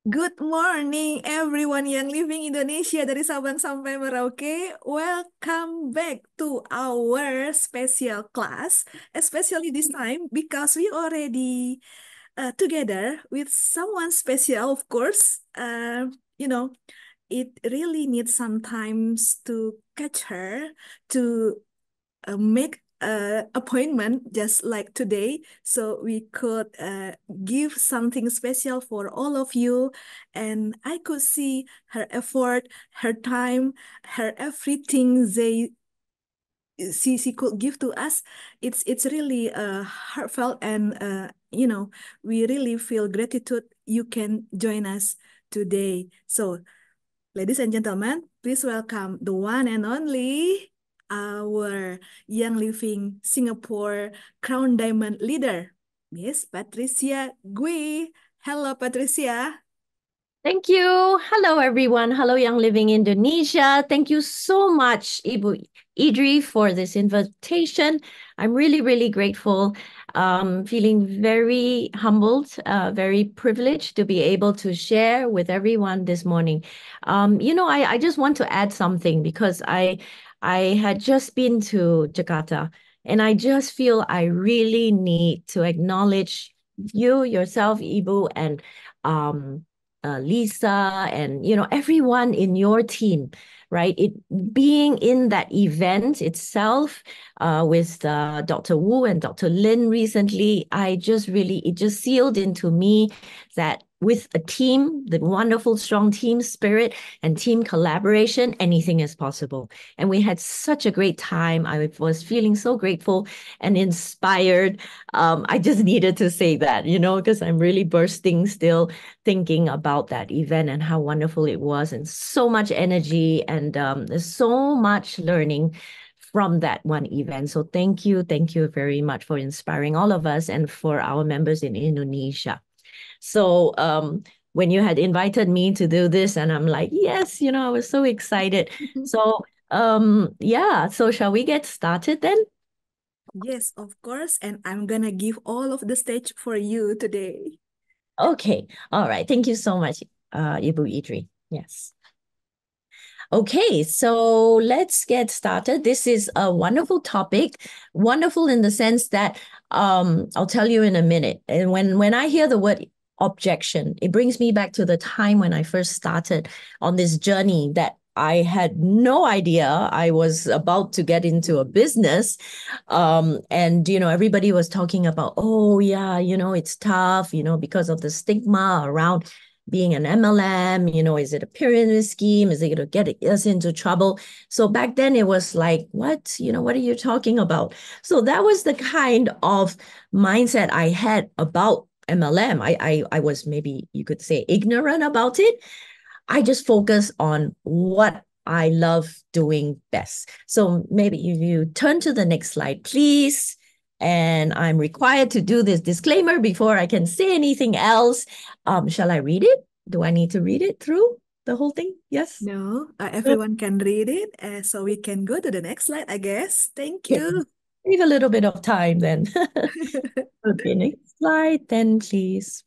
Good morning everyone yang living Indonesia dari Sabang sampai Merauke. Welcome back to our special class, especially this time because we already together with someone special, of course. You know, it really needs sometimes to catch her to make a appointment just like today so we could give something special for all of you, and I could see her effort, her time, her everything she could give to us. It's really heartfelt, and we really feel gratitude you can join us today. So ladies and gentlemen, please welcome the one and only our Young Living Singapore Crown Diamond leader, Miss Patricia Gwee. Hello, Patricia. Thank you. Hello, everyone. Hello, Young Living Indonesia. Thank you so much, Ibu Idri, for this invitation. I'm really, really grateful. Feeling very humbled, very privileged to be able to share with everyone this morning. I just want to add something because I had just been to Jakarta, and I just feel I really need to acknowledge you, yourself, Ibu, and um Lisa, and everyone in your team, right? It being in that event itself, with Dr. Wu and Dr. Lin recently, it just sealed into me that with a team, the wonderful strong team spirit and team collaboration, anything is possible. And we had such a great time. I was feeling so grateful and inspired. I just needed to say that, because I'm really bursting still thinking about that event and how wonderful it was, and so much energy, and there's so much learning from that one event. So thank you very much for inspiring all of us and for our members in Indonesia. So when you had invited me to do this, and I'm like, yes, I was so excited. So yeah, so shall we get started then? Yes, of course, and I'm gonna give all of the stage for you today. Okay, all right. Thank you so much, Ibu Idri. Yes. Okay, so let's get started. This is a wonderful topic, wonderful in the sense that I'll tell you in a minute. And when I hear the word objection, it brings me back to the time when I first started on this journey that I had no idea I was about to get into a business. And everybody was talking about, oh yeah, it's tough, because of the stigma around being an MLM, is it a pyramid scheme? Is it going to get us into trouble? So back then it was like, what? What are you talking about? So that was the kind of mindset I had about MLM. I was, maybe you could say, ignorant about it. I just focus on what I love doing best. So maybe you turn to the next slide, please. And I'm required to do this disclaimer before I can say anything else. Shall I read it? Do I need to read it through the whole thing? Yes. No, everyone can read it, so we can go to the next slide, I guess. Thank Yeah. you. Leave a little bit of time then. Okay, next slide then, please.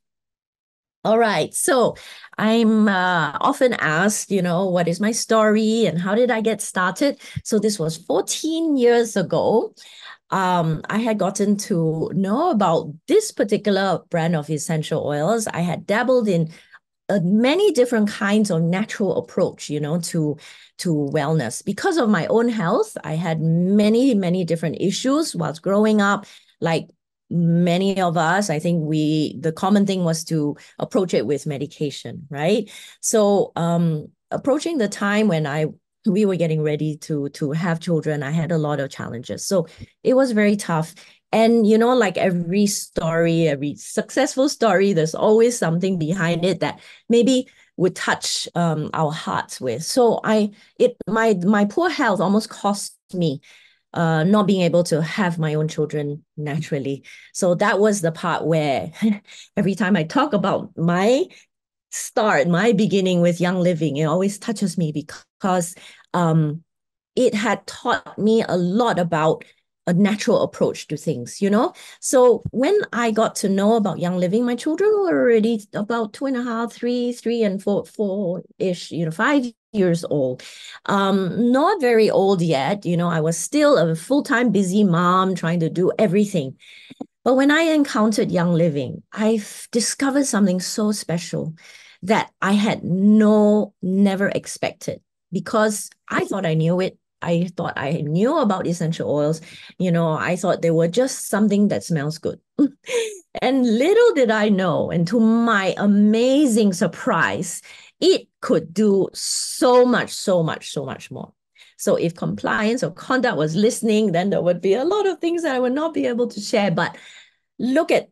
All right. So I'm often asked, what is my story and how did I get started? So this was 14 years ago. I had gotten to know about this particular brand of essential oils. I had dabbled in many different kinds of natural approach, to wellness. Because of my own health, I had many, many different issues whilst growing up. Like many of us, I think the common thing was to approach it with medication, right? So approaching the time when we were getting ready to have children, I had a lot of challenges. So it was very tough. And like every story, every successful story, there's always something behind it that maybe would touch our hearts with. So my poor health almost cost me not being able to have my own children naturally. So that was the part where every time I talk about my beginning with Young Living, it always touches me because it had taught me a lot about a natural approach to things, you know? So when I got to know about Young Living, my children were already about 2.5, three and four-ish, 5 years old. Not very old yet. I was still a full-time busy mom trying to do everything. But when I encountered Young Living, I've discovered something so special that I had never expected, because I thought I knew it. I thought I knew about essential oils. I thought they were just something that smells good. And little did I know, and to my amazing surprise, it could do so much, so much, so much more. So if compliance or conduct was listening, then there would be a lot of things that I would not be able to share. But look at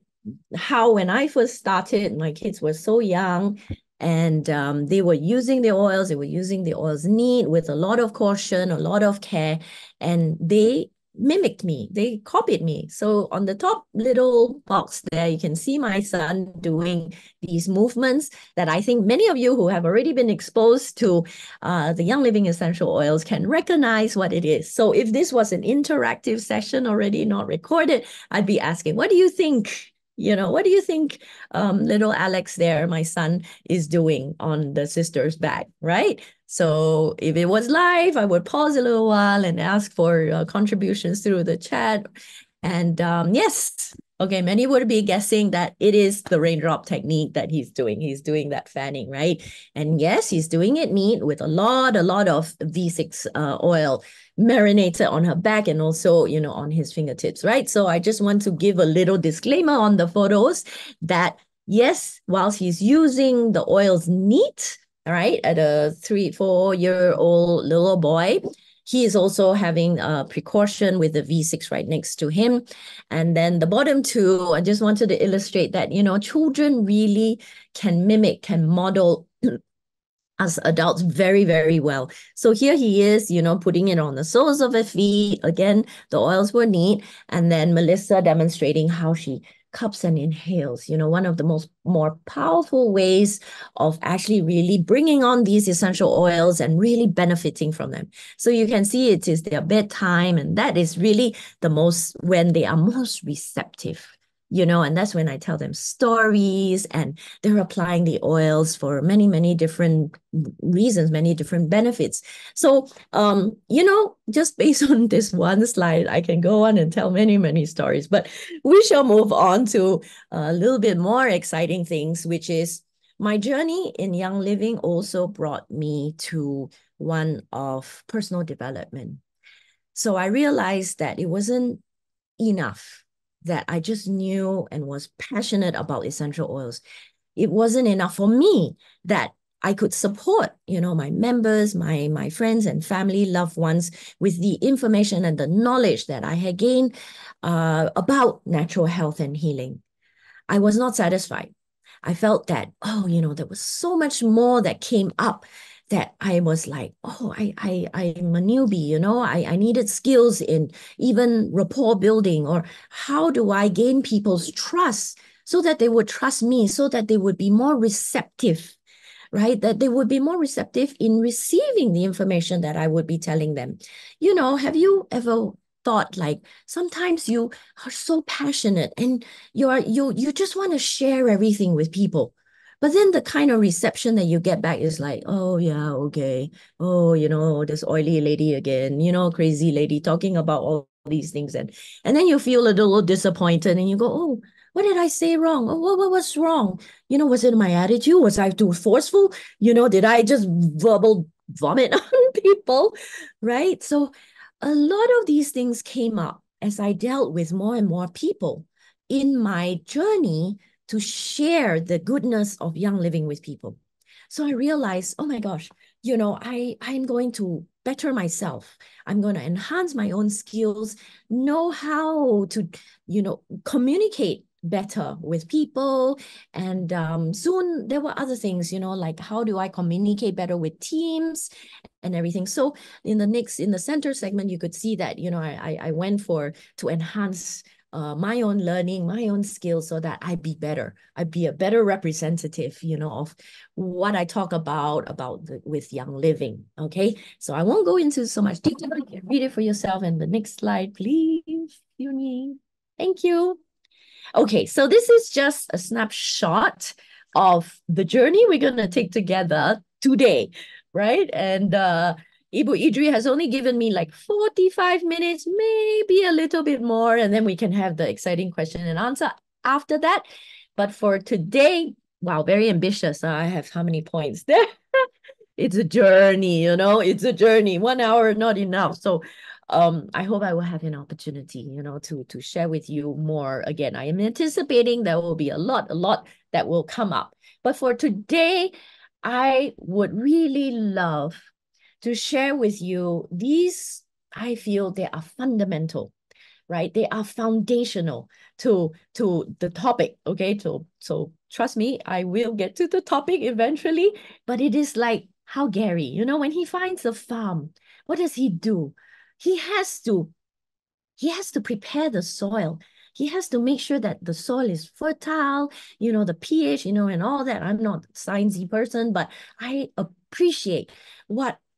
how, when I first started, my kids were so young, and they were using the oils. They were using the oils neat, with a lot of caution, a lot of care, and they mimicked me. They copied me. So on the top little box there, you can see my son doing these movements that I think many of you who have already been exposed to the Young Living essential oils can recognize what it is. So if this was an interactive session already, not recorded, I'd be asking, what do you think? What do you think little Alex there, my son, is doing on the sister's back, right? So if it was live, I would pause a little while and ask for contributions through the chat. And yes, okay, many would be guessing that it is the raindrop technique that he's doing. He's doing that fanning, right? And yes, he's doing it neat with a lot of V6 oil marinated on her back, and also, on his fingertips, right? So I just want to give a little disclaimer on the photos that yes, whilst he's using the oils neat, all right, at a 3-4-year-old little boy, he is also having a precaution with the V6 right next to him. And then the bottom two, I just wanted to illustrate that, children really can mimic, can model as adults very, very well. So here he is, putting it on the soles of her feet. Again, the oils were neat. And then Melissa demonstrating how she cups and inhales, one of the more powerful ways of actually really bringing on these essential oils and really benefiting from them. So you can see it is their bedtime, and that is really the most, when they are most receptive. And that's when I tell them stories, and they're applying the oils for many, many different reasons, many different benefits. So, just based on this one slide, I can go on and tell many, many stories, but we shall move on to a little bit more exciting things, which is my journey in Young Living also brought me to one of personal development. So I realized that it wasn't enough that I just knew and was passionate about essential oils. It wasn't enough for me that I could support, my members, my friends and family, loved ones, with the information and the knowledge that I had gained about natural health and healing. I was not satisfied. I felt that, there was so much more that came up, that I was like, I'm a newbie, I needed skills in even rapport building, or how do I gain people's trust so that they would trust me, so that they would be more receptive, right? That they would be more receptive in receiving the information that I would be telling them. Have you ever thought, like, sometimes you are so passionate and you just want to share everything with people, but then the kind of reception that you get back is like, oh yeah, okay, oh, this oily lady again, crazy lady talking about all these things, and then you feel a little disappointed, and you go, oh, what did I say wrong? Oh, what was wrong? Was it my attitude? Was I too forceful? Did I just verbal vomit on people? Right? So a lot of these things came up as I dealt with more and more people in my journey to share the goodness of Young Living with people. So I realized, oh my gosh, I'm going to better myself. I'm going to enhance my own skills, know how to, communicate better with people. And soon there were other things, like how do I communicate better with teams and everything. So in the center segment, you could see that, I went to enhance my own learning, my own skills, so that I be better. I be a better representative, of what I talk about with Young Living. Okay, so I won't go into so much detail. You can read it for yourself. And the next slide, please, Yuni. Thank you. Okay, so this is just a snapshot of the journey we're going to take together today, right? And Ibu Idri has only given me like 45 minutes, maybe a little bit more, and then we can have the exciting question and answer after that. But for today, wow, very ambitious. I have how many points there? It's a journey, it's a journey. 1 hour, not enough. So I hope I will have an opportunity, to share with you more. Again, I am anticipating there will be a lot that will come up. But for today, I would really love to share with you these. I feel they are fundamental, right? They are foundational to the topic. Okay, so trust me, I will get to the topic eventually. But it is like how Gary, when he finds a farm, what does he do? He has to prepare the soil. He has to make sure that the soil is fertile, the pH, and all that. I'm not a sciencey person, but I appreciate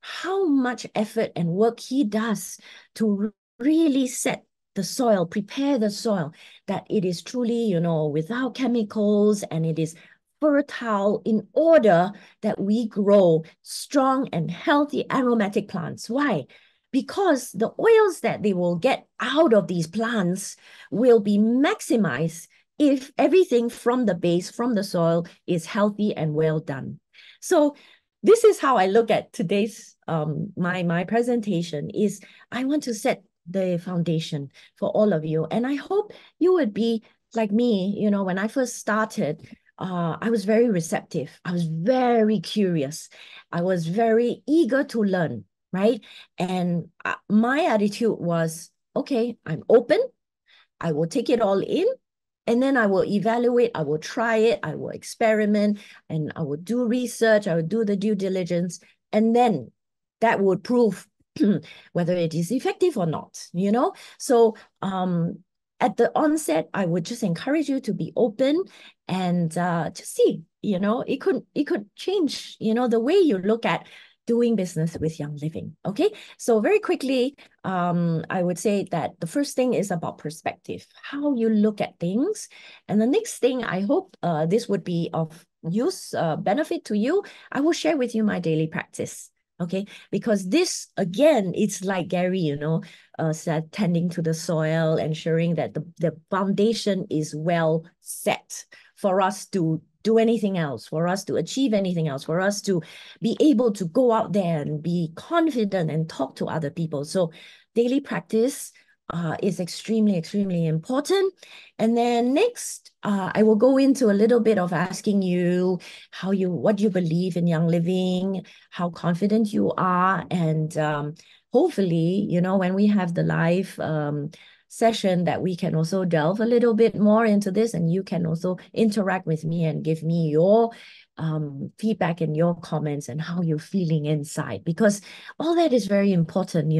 how much effort and work he does to really set the soil, prepare the soil, that it is truly, without chemicals, and it is fertile, in order that we grow strong and healthy aromatic plants. Why? Because the oils that they will get out of these plants will be maximized if everything from the base, from the soil, is healthy and well done. So this is how I look at today's my presentation. Is I want to set the foundation for all of you, and I hope you would be like me. When I first started, I was very receptive. I was very curious. I was very eager to learn, right? And my attitude was, okay, I'm open. I will take it all in, and then I will evaluate, I will try it, I will experiment, and I will do research, I will do the due diligence, and then that would prove whether it is effective or not, So at the onset, I would just encourage you to be open and just see, it could change, the way you look at doing business with Young Living. Okay, so very quickly, I would say that the first thing is about perspective, how you look at things. And the next thing, I hope this would be of use, benefit to you. I will share with you my daily practice. Okay, because this, again, it's like Gary, said, tending to the soil, ensuring that the foundation is well set for us to do anything else, for us to achieve anything else, for us to be able to go out there and be confident and talk to other people. So daily practice is extremely, extremely important. And then next, I will go into a little bit of asking you what you believe in Young Living, how confident you are, and hopefully, when we have the live session, that we can also delve a little bit more into this, and you can also interact with me and give me your feedback and your comments and how you're feeling inside, because all that is very important.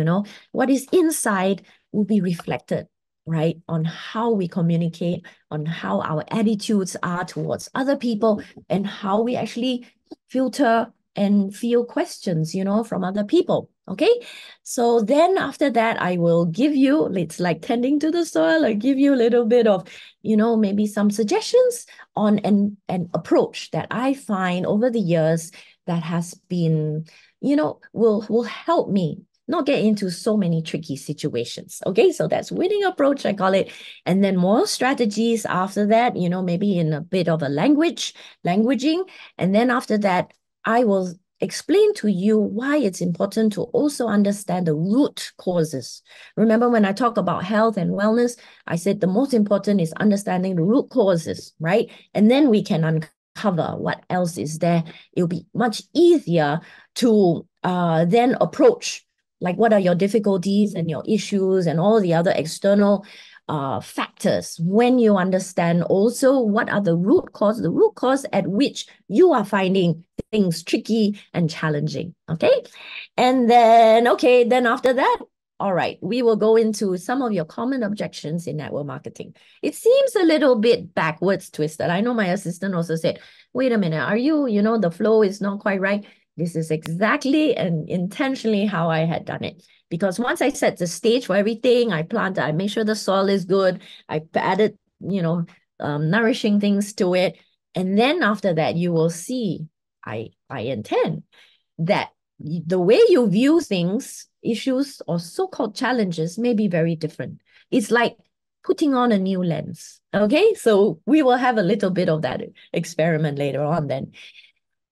What is inside will be reflected, right, on how we communicate, on how our attitudes are towards other people, and how we actually filter and feel questions, from other people. Okay, so then after that, I will give you, it's like tending to the soil. I give you a little bit of, maybe some suggestions on an approach that I find over the years that has been, will help me not get into so many tricky situations. Okay, so that's winning approach, I call it. And then more strategies after that, maybe in a bit of a languaging. And then after that, I will explain to you why it's important to also understand the root causes. Remember, when I talk about health and wellness, I said the most important is understanding the root causes, right? And then we can uncover what else is there. It'll be much easier to then approach, like, what are your difficulties and your issues and all the other external factors, when you understand also what are the root cause at which you are finding things tricky and challenging. Okay, and then after that, All right, we will go into some of your common objections in network marketing. It seems a little bit backwards twisted. I know my assistant also said, wait a minute, the flow is not quite right. This is exactly and intentionally how I had done it. Because once I set the stage for everything, I planted, I made sure the soil is good. I added, nourishing things to it. And then after that, you will see, I intend that the way you view things, issues, or so-called challenges may be very different. It's like putting on a new lens. Okay, so we will have a little bit of that experiment later on then.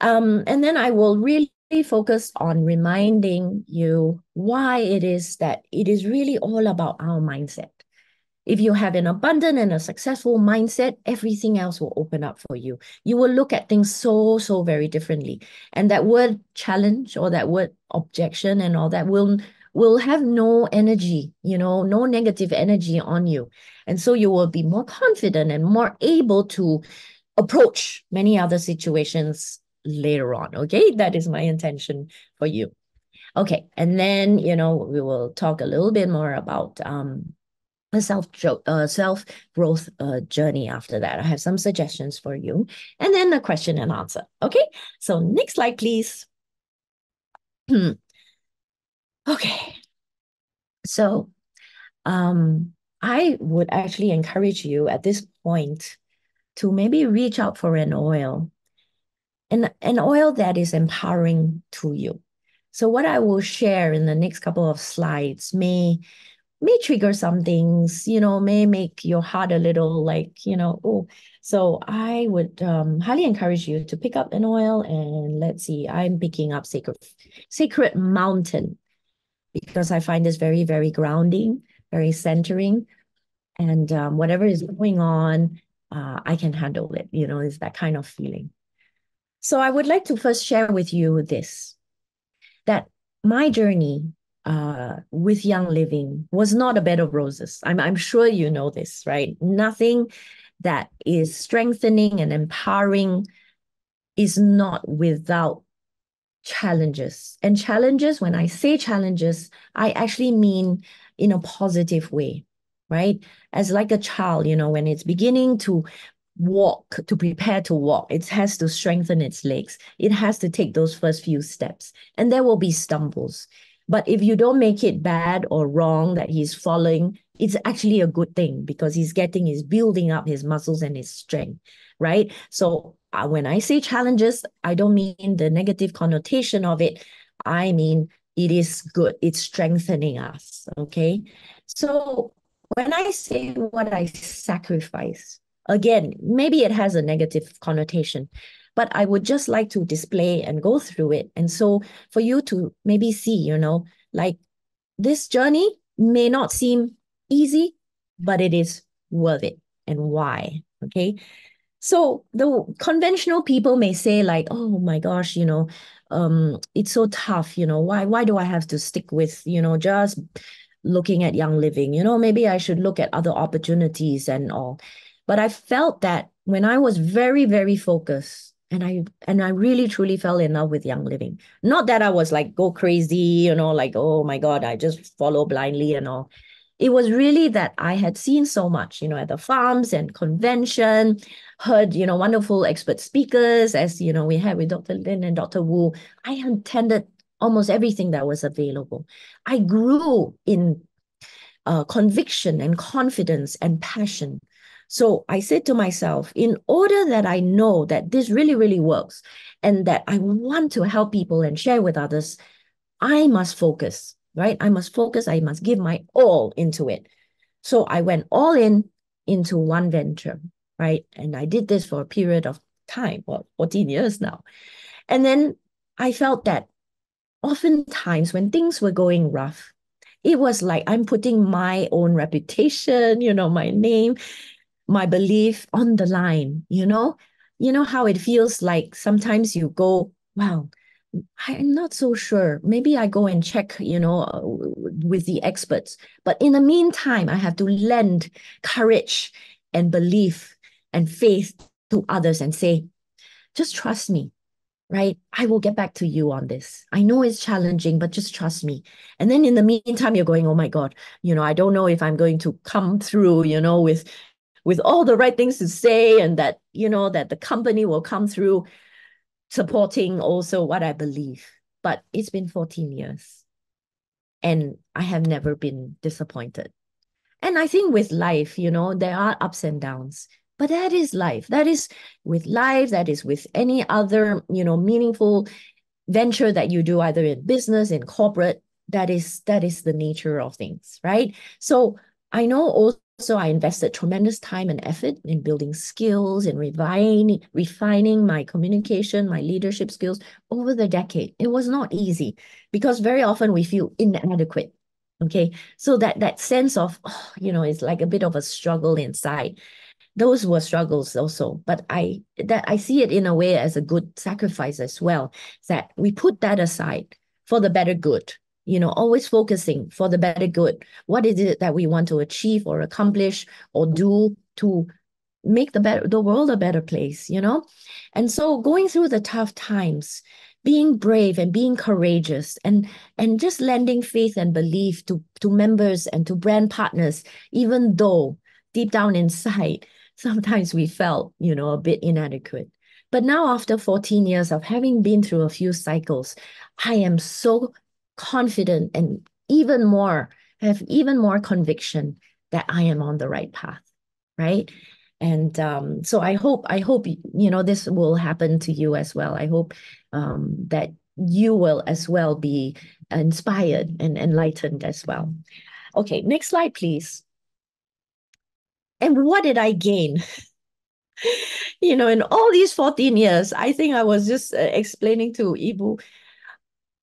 And then I will really focus on reminding you why it is that it is really all about our mindset. If you have an abundant and a successful mindset, everything else will open up for you. You will look at things so very differently. And that word challenge or that word objection and all that will have no energy, no negative energy on you. And so you will be more confident and more able to approach many other situations later on. Okay, that is my intention for you. Okay, and then we will talk a little bit more about a self growth journey after that. I have some suggestions for you, and then a question and answer. Okay, so next slide, please. Okay, so I would actually encourage you at this point to maybe reach out for an oil, an oil that is empowering to you. So what I will share in the next couple of slides may trigger some things, may make your heart a little like, oh. So I would highly encourage you to pick up an oil, and let's see, I'm picking up Sacred Mountain because I find this very, very grounding, very centering. And whatever is going on, I can handle it, it's that kind of feeling. So I would like to first share with you this, that my journey with Young Living was not a bed of roses. I'm sure you know this, right? Nothing that is strengthening and empowering is not without challenges. And challenges, when I say challenges, I actually mean in a positive way, right? As like a child, when it's beginning to walk, to prepare to walk, it has to strengthen its legs. It has to take those first few steps, and there will be stumbles. But if you don't make it bad or wrong that he's falling, it's actually a good thing because he's building up his muscles and his strength, right? So when I say challenges, I don't mean the negative connotation of it. I mean, it is good. It's strengthening us, okay? So when I say what I sacrifice, again, maybe it has a negative connotation, but I would just like to display and go through it. And so for you to maybe see, like this journey may not seem easy, but it is worth it. And why? Okay. So the conventional people may say like, oh my gosh, it's so tough, why do I have to stick with, just looking at Young Living? Maybe I should look at other opportunities and all. But I felt that when I was very, very focused and I really truly fell in love with Young Living. Not that I was like go crazy, like, oh my God, I just follow blindly and all. It was really that I had seen so much, at the farms and convention, heard, wonderful expert speakers, as, we had with Dr. Lin and Dr. Wu. I attended almost everything that was available. I grew in conviction and confidence and passion. So I said to myself, in order that I know that this really, really works and that I want to help people and share with others, I must focus, right? I must focus. I must give my all into it. So I went all into one venture, right? And I did this for a period of time, 14 years now. And then I felt that oftentimes when things were going rough, it was like I'm putting my own reputation, my name, my belief on the line, You know how it feels like sometimes you go, wow, I'm not so sure. Maybe I go and check, with the experts. But in the meantime, I have to lend courage and belief and faith to others and say, just trust me. right? I will get back to you on this. I know it's challenging, but just trust me. And then in the meantime, you're going, oh my God, I don't know if I'm going to come through, with all the right things to say, and that, that the company will come through supporting also what I believe. But it's been 14 years and I have never been disappointed. And I think with life, there are ups and downs, but that is life. That is with life, that is with any other, meaningful venture that you do, either in business, in corporate. That is the nature of things, right? So I know also I invested tremendous time and effort in building skills and refining my communication, my leadership skills over the decade. It was not easy because very often we feel inadequate. Okay. So that sense of, it's like a bit of a struggle inside. Those were struggles also, but I see it in a way as a good sacrifice as well, that we put that aside for the better good, always focusing for the better good. What is it that we want to achieve or accomplish or do to make the world a better place? And so going through the tough times, being brave and being courageous, and just lending faith and belief to members and to brand partners, even though deep down inside sometimes we felt, a bit inadequate. But now, after 14 years of having been through a few cycles, I am so confident and have even more conviction that I am on the right path, right? And so I hope, this will happen to you as well. I hope that you will as well be inspired and enlightened as well. Okay, next slide, please. And what did I gain? In all these 14 years, I think I was just explaining to Ibu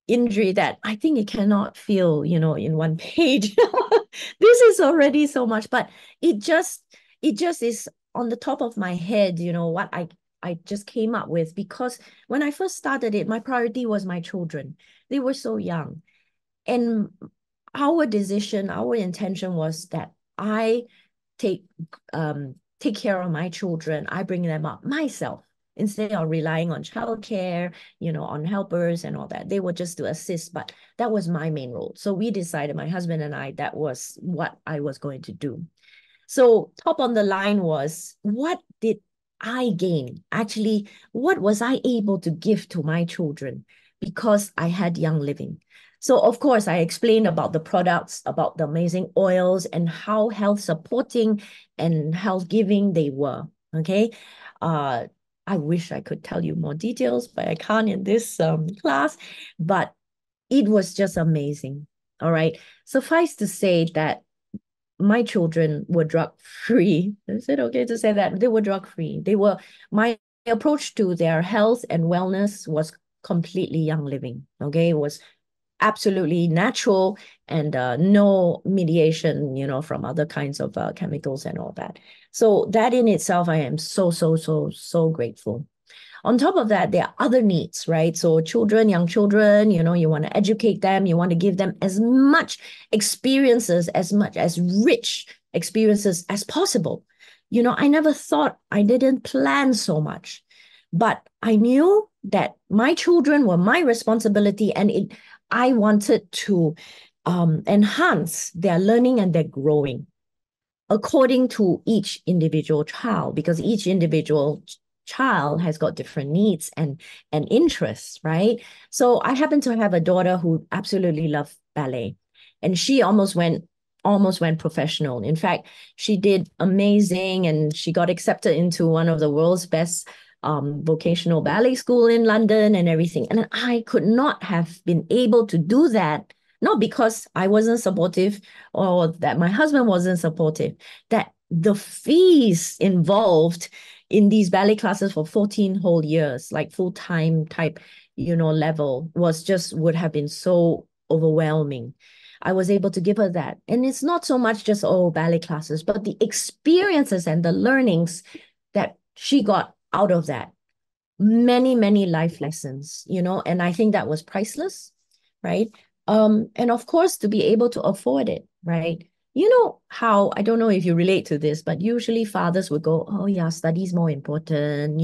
Indri that I think it cannot feel, in one page. This is already so much, but it just is on the top of my head, what I just came up with, because when I first started it, my priority was my children. They were so young. And our decision, our intention was that I take take care of my children. I bring them up myself instead of relying on childcare, on helpers and all that. They were just to assist, but that was my main role. So we decided, my husband and I, that was what I was going to do. So top on the line was, what did I gain? Actually, what was I able to give to my children because I had Young Living? So of course, I explained about the products, about the amazing oils, and how health supporting and health giving they were. Okay. Uh, I wish I could tell you more details, but I can't in this class. But it was just amazing. All right. Suffice to say that my children were drug free. Is it okay to say that? They were drug free. My approach to their health and wellness was completely Young Living. Okay. It was absolutely natural, and no mediation, from other kinds of chemicals and all that. So that in itself, I am so, so, so, so grateful. On top of that, there are other needs, right? So children, young children, you want to educate them, you want to give them as much experiences, as much as rich experiences as possible. I never thought, I didn't plan so much, but I knew that my children were my responsibility, and I wanted to enhance their learning and their growing according to each individual child, because each individual child has got different needs and interests, right? So I happen to have a daughter who absolutely loved ballet, and she almost went professional. In fact, she did amazing, and she got accepted into one of the world's best vocational ballet school in London and everything. And I could not have been able to do that, not because I wasn't supportive or that my husband wasn't supportive, that the fees involved in these ballet classes for 14 whole years, like full-time type, level, would have been so overwhelming. I was able to give her that. And it's not so much just, ballet classes, but the experiences and the learnings that she got out of that. Many, many life lessons, and I think that was priceless, right? And of course, to be able to afford it, right? you know how, I don't know if you relate to this, but usually fathers would go, oh yeah, study's more important,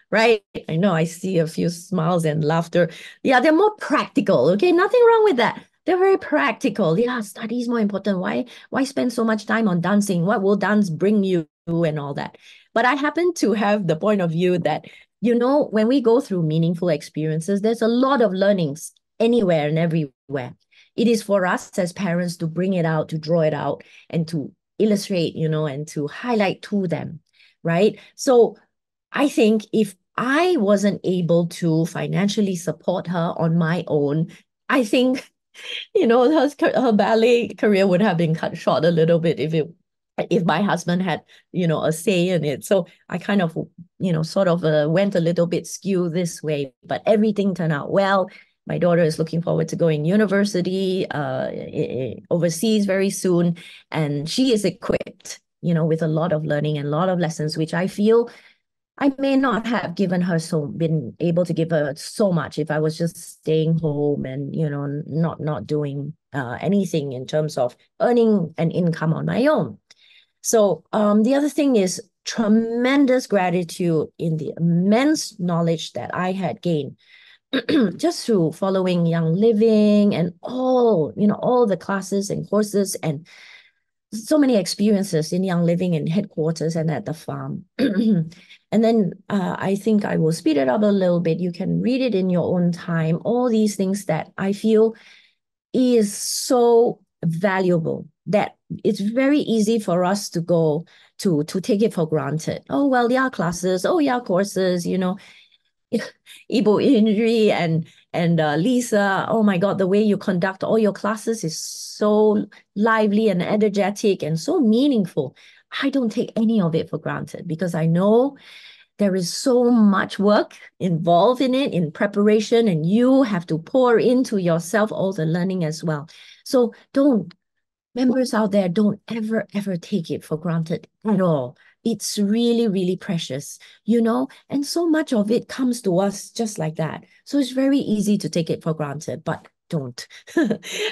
right? I know I see a few smiles and laughter. Yeah, they're more practical. Okay, nothing wrong with that. They're very practical. Yeah, study is more important. Why spend so much time on dancing? What will dance bring you and all that? But I happen to have the point of view that, when we go through meaningful experiences, there's a lot of learnings anywhere and everywhere. It is for us as parents to bring it out, to draw it out, and to illustrate, and to highlight to them, right? So I think if I wasn't able to financially support her on my own, I think her ballet career would have been cut short a little bit if my husband had a say in it. So I kind of sort of went a little bit skew this way, but everything turned out well. My daughter is looking forward to going university overseas very soon, and she is equipped with a lot of learning and a lot of lessons, which I feel I may not have been able to give her so much if I was just staying home and, not doing anything in terms of earning an income on my own. So the other thing is tremendous gratitude in the immense knowledge that I had gained just through following Young Living and all the classes and courses and so many experiences in Young Living in headquarters and at the farm. And then I think I will speed it up a little bit. You can read it in your own time. All these things that I feel is so valuable that it's very easy for us to go to take it for granted. Oh, well, yeah, classes. Oh, yeah, courses, Ibu Indri and Lisa, oh my God, the way you conduct all your classes is so lively and energetic and so meaningful. I don't take any of it for granted because I know there is so much work involved in it, in preparation, and you have to pour into yourself all the learning as well. So members out there, don't ever, ever take it for granted at all. It's really, really precious, and so much of it comes to us just like that. So it's very easy to take it for granted, but don't.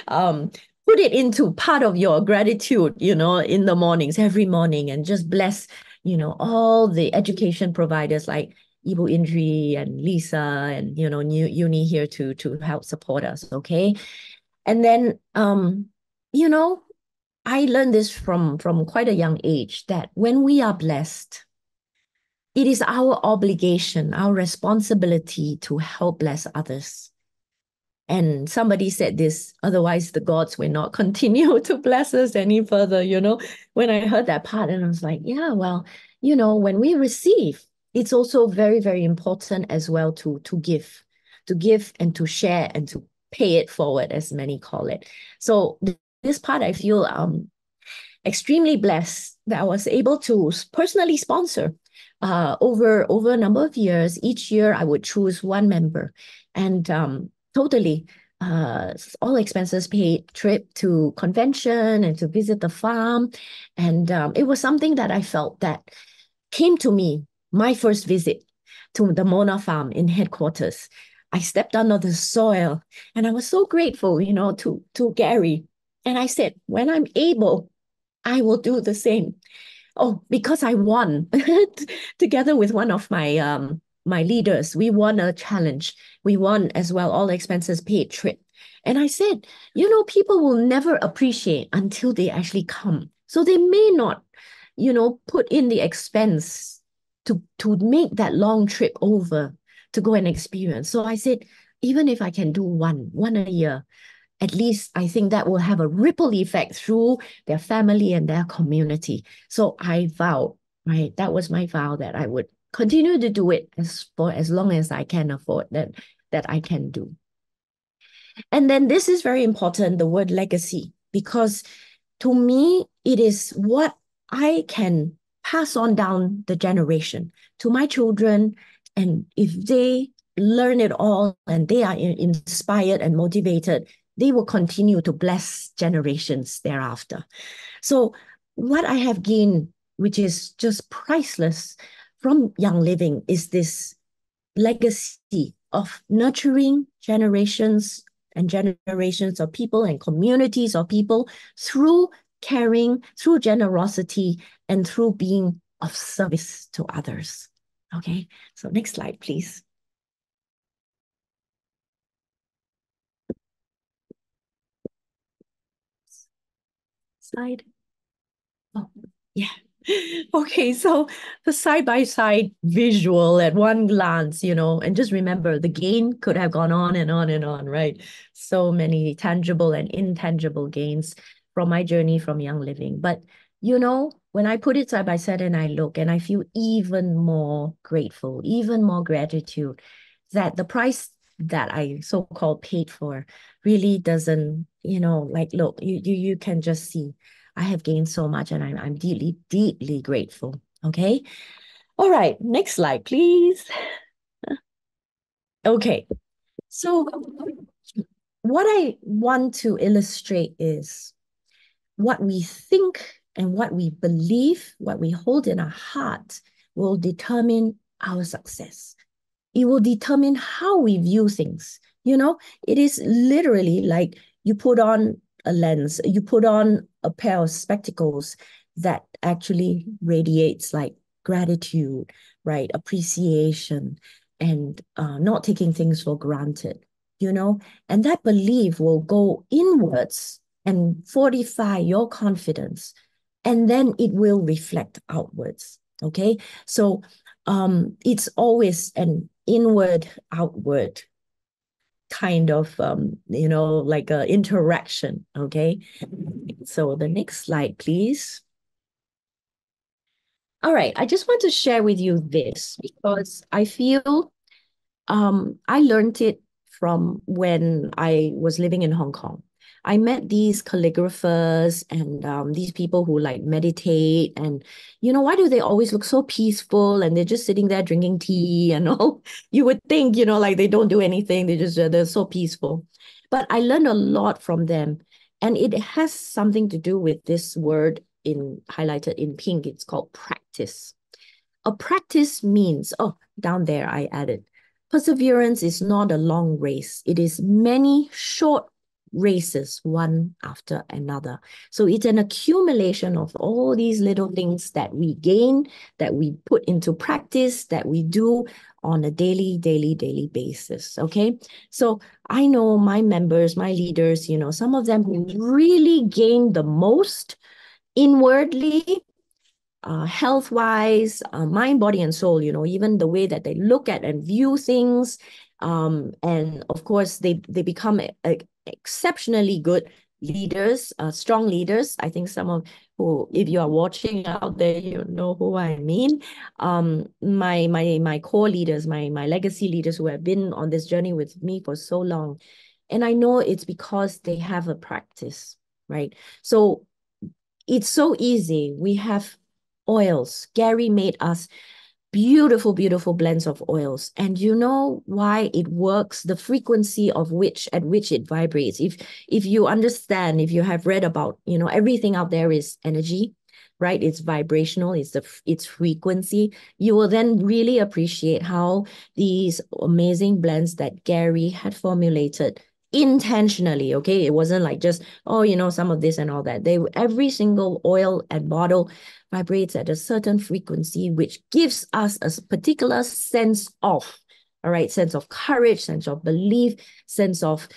um, Put it into part of your gratitude, in the mornings, every morning, and just bless, all the education providers like Ibu Indri and Lisa and, New Uni here to help support us, okay? And then, you know, I learned this from quite a young age that when we are blessed, it is our obligation, our responsibility to help bless others. And somebody said this, otherwise the gods will not continue to bless us any further, When I heard that part, and I was like, yeah, well, when we receive, it's also very, very important as well to give and to share and to pay it forward, as many call it. So this part, I feel extremely blessed that I was able to personally sponsor over a number of years. Each year, I would choose one member, and totally all expenses paid trip to convention and to visit the farm, and it was something that I felt that came to me. My first visit to the Mona farm in headquarters, I stepped under the soil, and I was so grateful, to Gary. And I said, when I'm able, I will do the same. Oh, because I won together with one of my leaders. We won a challenge. We won as well, all expenses paid trip. And I said, people will never appreciate until they actually come. So they may not, put in the expense to make that long trip over to go and experience. So I said, even if I can do one a year, at least I think that will have a ripple effect through their family and their community. So I vowed, right? That was my vow that I would continue to do it for as long as I can afford that I can do. And then this is very important, the word legacy, because to me, it is what I can pass on down the generation to my children. And if they learn it all and they are inspired and motivated, they will continue to bless generations thereafter. So what I have gained, which is just priceless from Young Living, is this legacy of nurturing generations and generations of people and communities of people through caring, through generosity, and through being of service to others. Okay, so next slide, please. Slide. Oh, yeah. Okay, so the side-by-side visual at one glance, and just remember the gain could have gone on and on and on, right? So many tangible and intangible gains from my journey from Young Living. But, when I put it side by side and I look and I feel even more grateful, even more gratitude that the price that I so-called paid for really doesn't, like, look, you can just see I have gained so much and I'm deeply, deeply grateful. Okay. All right. Next slide, please. Okay. So, what I want to illustrate is what we think and what we believe, what we hold in our heart will determine our success. It will determine how we view things. It is literally like you put on a lens, you put on a pair of spectacles that actually radiates like gratitude, right? Appreciation and not taking things for granted, and that belief will go inwards and fortify your confidence, and then it will reflect outwards. Okay. So it's always an inward outward kind of like a interaction. Okay, so the next slide, please. All right, I just want to share with you this because I feel I learned it from when I was living in Hong Kong. I met these calligraphers and these people who like meditate, and why do they always look so peaceful and they're just sitting there drinking tea and all? You would think, like they don't do anything. They're so peaceful. But I learned a lot from them, and it has something to do with this word in highlighted in pink. It's called practice. A practice means, oh, down there I added, perseverance is not a long race. It is many short races, one after another. So it's an accumulation of all these little things that we gain, that we put into practice, that we do on a daily, daily, daily basis. Okay. So I know my members, my leaders, some of them who really gain the most inwardly, health-wise, mind, body, and soul, even the way that they look at and view things. And of course, they become exceptionally good leaders, strong leaders. I think some of who, if you are watching out there, you know who I mean. My core leaders, my legacy leaders who have been on this journey with me for so long. And I know it's because they have a practice, right? So it's so easy. We have oils. Gary made us beautiful, beautiful blends of oils. And you know why it works, the frequency of which at which it vibrates. If you understand, if you have read about, everything out there is energy, right? It's vibrational, it's frequency. You will then really appreciate how these amazing blends that Gary had formulated intentionally. Okay, it wasn't like just, oh, some of this and all that. Every single oil and bottle vibrates at a certain frequency, which gives us a particular sense of, all right, sense of courage, sense of belief, sense of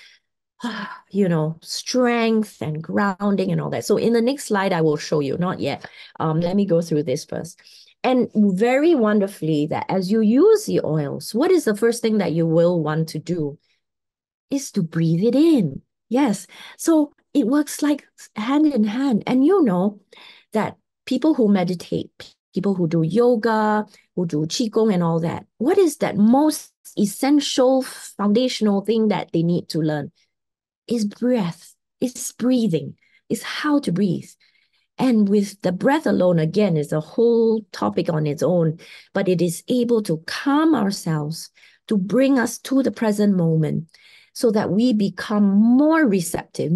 strength and grounding and all that. So in the next slide, I will show you, not yet. Let me go through this first. And very wonderfully, that as you use the oils, what is the first thing that you will want to do? Is to breathe it in. Yes. So it works like hand in hand. And that people who meditate, people who do yoga, who do qigong and all that, what is that most essential foundational thing that they need to learn? Is breath, is breathing, is how to breathe. And with the breath alone, again, is a whole topic on its own, but it is able to calm ourselves, to bring us to the present moment so that we become more receptive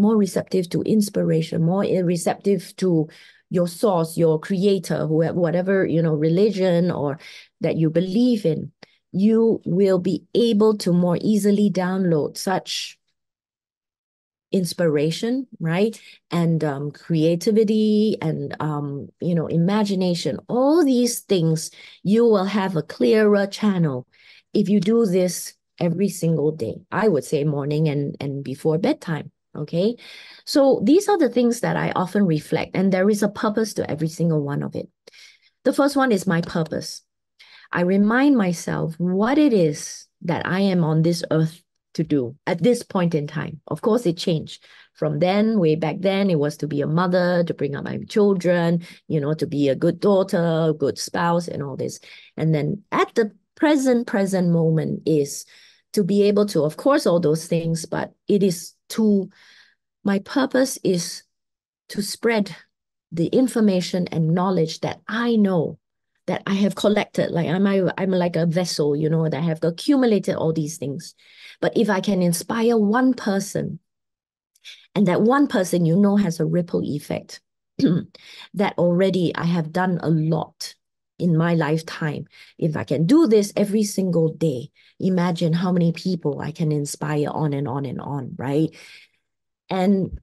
to inspiration, more receptive to your source, your creator, whatever, religion or that you believe in. You will be able to more easily download such inspiration, right? And creativity and, imagination, all these things, you will have a clearer channel if you do this every single day. I would say morning and before bedtime. Okay. So these are the things that I often reflect, and there is a purpose to every single one of it. The first one is my purpose. I remind myself what it is that I am on this earth to do at this point in time. Of course, it changed. From then, way back then, it was to be a mother, to bring up my children, to be a good daughter, a good spouse, and all this. And then at the present moment is to be able to, of course, all those things, but my purpose is to spread the information and knowledge that I know, that I have collected. Like I'm like a vessel, that I have accumulated all these things. But if I can inspire one person, and that one person, has a ripple effect, that already I have done a lot in my lifetime. If I can do this every single day, imagine how many people I can inspire on and on and on, right? And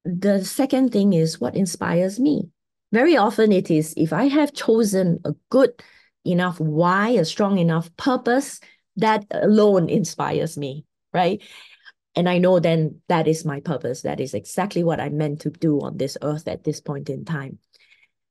the second thing is what inspires me. Very often it is if I have chosen a good enough why, a strong enough purpose, that alone inspires me, right? And I know then that is my purpose. That is exactly what I'm meant to do on this earth at this point in time.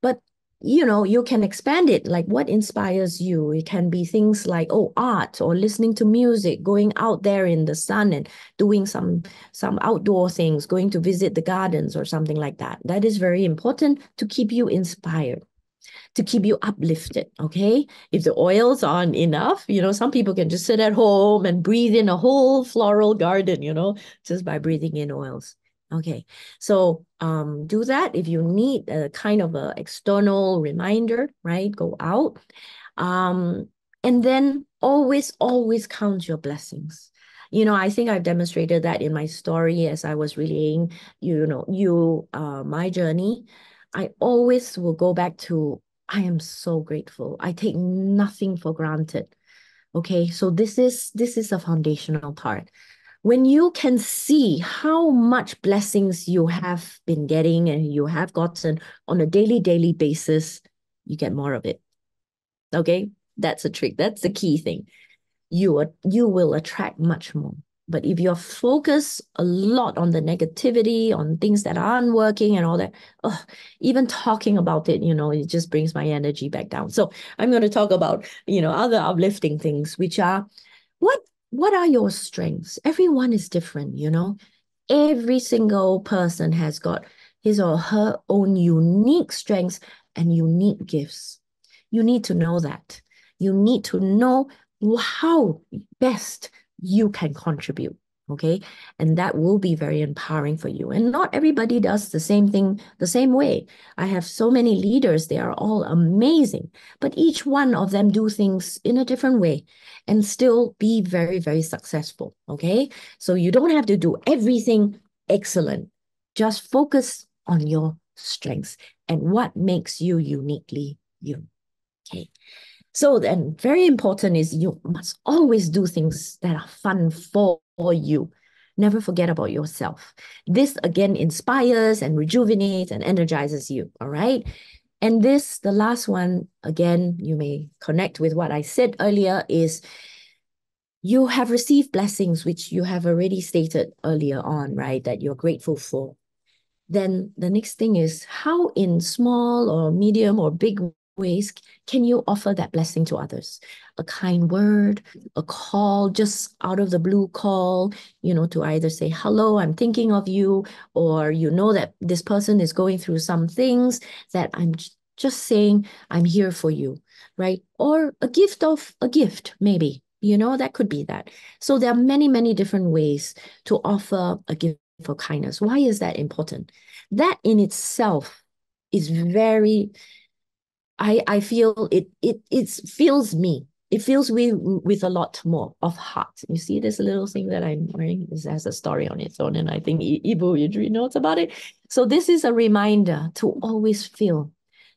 But you can expand it. Like what inspires you? It can be things like, art or listening to music, going out there in the sun and doing some outdoor things, going to visit the gardens or something like that. That is very important to keep you inspired, to keep you uplifted. Okay. If the oils aren't enough, some people can just sit at home and breathe in a whole floral garden, just by breathing in oils. Okay. So do that. If you need a kind of a external reminder, right? Go out. And then always count your blessings. I think I've demonstrated that in my story as I was relaying, my journey. I always will go back to, I am so grateful. I take nothing for granted. Okay, so this is a foundational part. When you can see how much blessings you have been getting and you have gotten on a daily basis, you get more of it. Okay, that's a trick. That's the key thing. You will attract much more. But if you're focused a lot on the negativity, on things that aren't working and all that, even talking about it, it just brings my energy back down. So I'm going to talk about, other uplifting things, which are what are your strengths? Everyone is different, Every single person has got his or her own unique strengths and unique gifts. You need to know that. You need to know how best you can contribute. Okay. And that will be very empowering for you. And not everybody does the same thing the same way. I have so many leaders, they are all amazing, but each one of them do things in a different way and still be very, very successful. Okay. So you don't have to do everything excellent. Just focus on your strengths and what makes you uniquely you. Okay. So then very important is you must always do things that are fun for you. Never forget about yourself. This again inspires and rejuvenates and energizes you. All right. And this, the last one, again, you may connect with what I said earlier, is you have received blessings, which you have already stated earlier on, right? That you're grateful for. Then the next thing is how in small or medium or big ways can you offer that blessing to others? A kind word, a call, just out of the blue call, to either say, hello, I'm thinking of you, or that this person is going through some things that I'm just saying, I'm here for you, right? Or a gift, maybe, that could be that. So there are many different ways to offer a gift for kindness. Why is that important? That in itself is very, I feel it fills me. It fills me with a lot more of heart. You see this little thing that I'm wearing? This has a story on its own, and I think Ibu usually knows about it. So this is a reminder to always feel,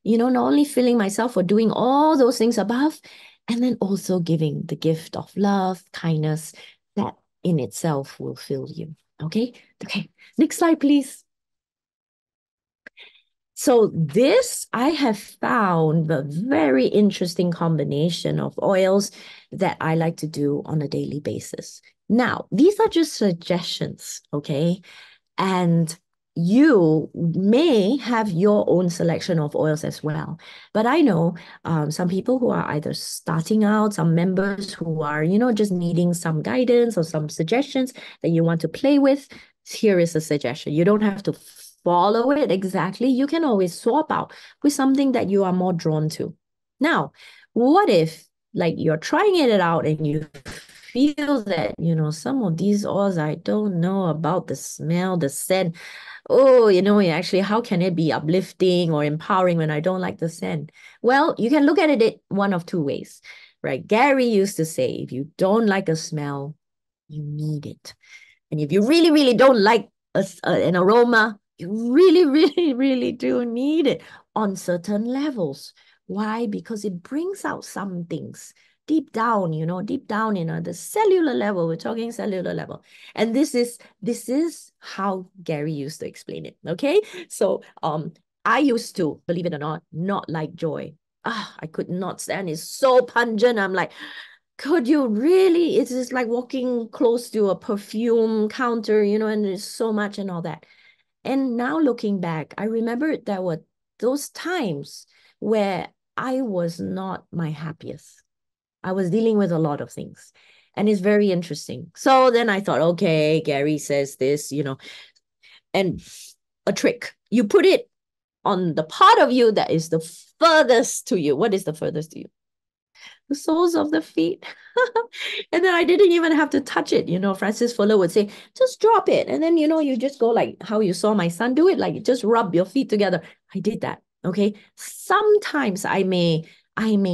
not only feeling myself for doing all those things above, and then also giving the gift of love, kindness, that in itself will fill you. Okay. Okay. Next slide, please. So this, I have found a very interesting combination of oils that I like to do on a daily basis. Now, these are just suggestions, okay? And you may have your own selection of oils as well. But I know some people who are either starting out, some members who are, just needing some guidance or some suggestions that you want to play with. Here is a suggestion. You don't have to follow it exactly. You can always swap out with something that you are more drawn to. Now, what if like you're trying it out and you feel that, some of these oils, I don't know about the smell, the scent. Oh, actually, how can it be uplifting or empowering when I don't like the scent? Well, you can look at it one of two ways, right? Gary used to say, if you don't like a smell, you need it. And if you really, really don't like an aroma, you really, really, really do need it on certain levels. Why? Because it brings out some things deep down in the cellular level. We're talking cellular level. And this is how Gary used to explain it. Okay. So I used to, believe it or not like joy. I could not stand it. It's so pungent. I'm like, could you really? It's just like walking close to a perfume counter, and there's so much and all that. And now looking back, I remember there were those times where I was not my happiest. I was dealing with a lot of things. And it's very interesting. So then I thought, okay, Gary says this, and a trick. You put it on the part of you that is the furthest to you. What is the furthest to you? The soles of the feet. And then I didn't even have to touch it. Francis Fuller would say, just drop it. And then, you just go like how you saw my son do it, like just rub your feet together. I did that. Okay. Sometimes I may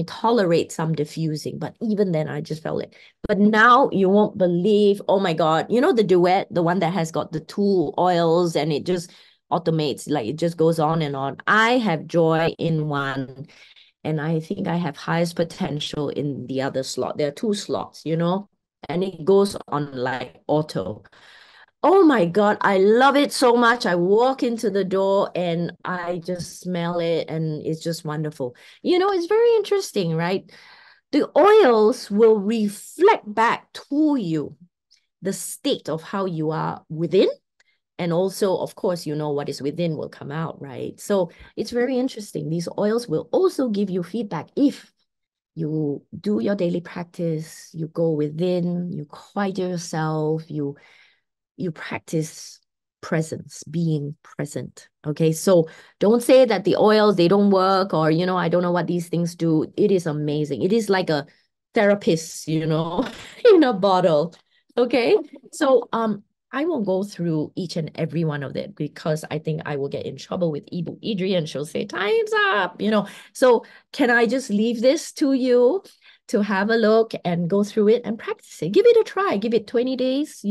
tolerate some diffusing, but even then I just felt it. But now you won't believe, oh my God, the duet, the one that has got the two oils and it just automates, like it just goes on and on. I have joy in one and I think I have highest potential in the other slot. There are two slots, and it goes on like auto. Oh my God, I love it so much. I walk into the door and I just smell it and it's just wonderful. It's very interesting, right? The oils will reflect back to you the state of how you are within. And also, of course, what is within will come out, right? So it's very interesting. These oils will also give you feedback if you do your daily practice, you go within, you quiet yourself, you practice presence, being present. Okay. So don't say that the oils, they don't work or, I don't know what these things do. It is amazing. It is like a therapist, in a bottle. Okay. So I won't go through each and every one of it because I think I will get in trouble with Adrian. She'll say, time's up, So can I just leave this to you to have a look and go through it and practice it? Give it a try. Give it 20 days,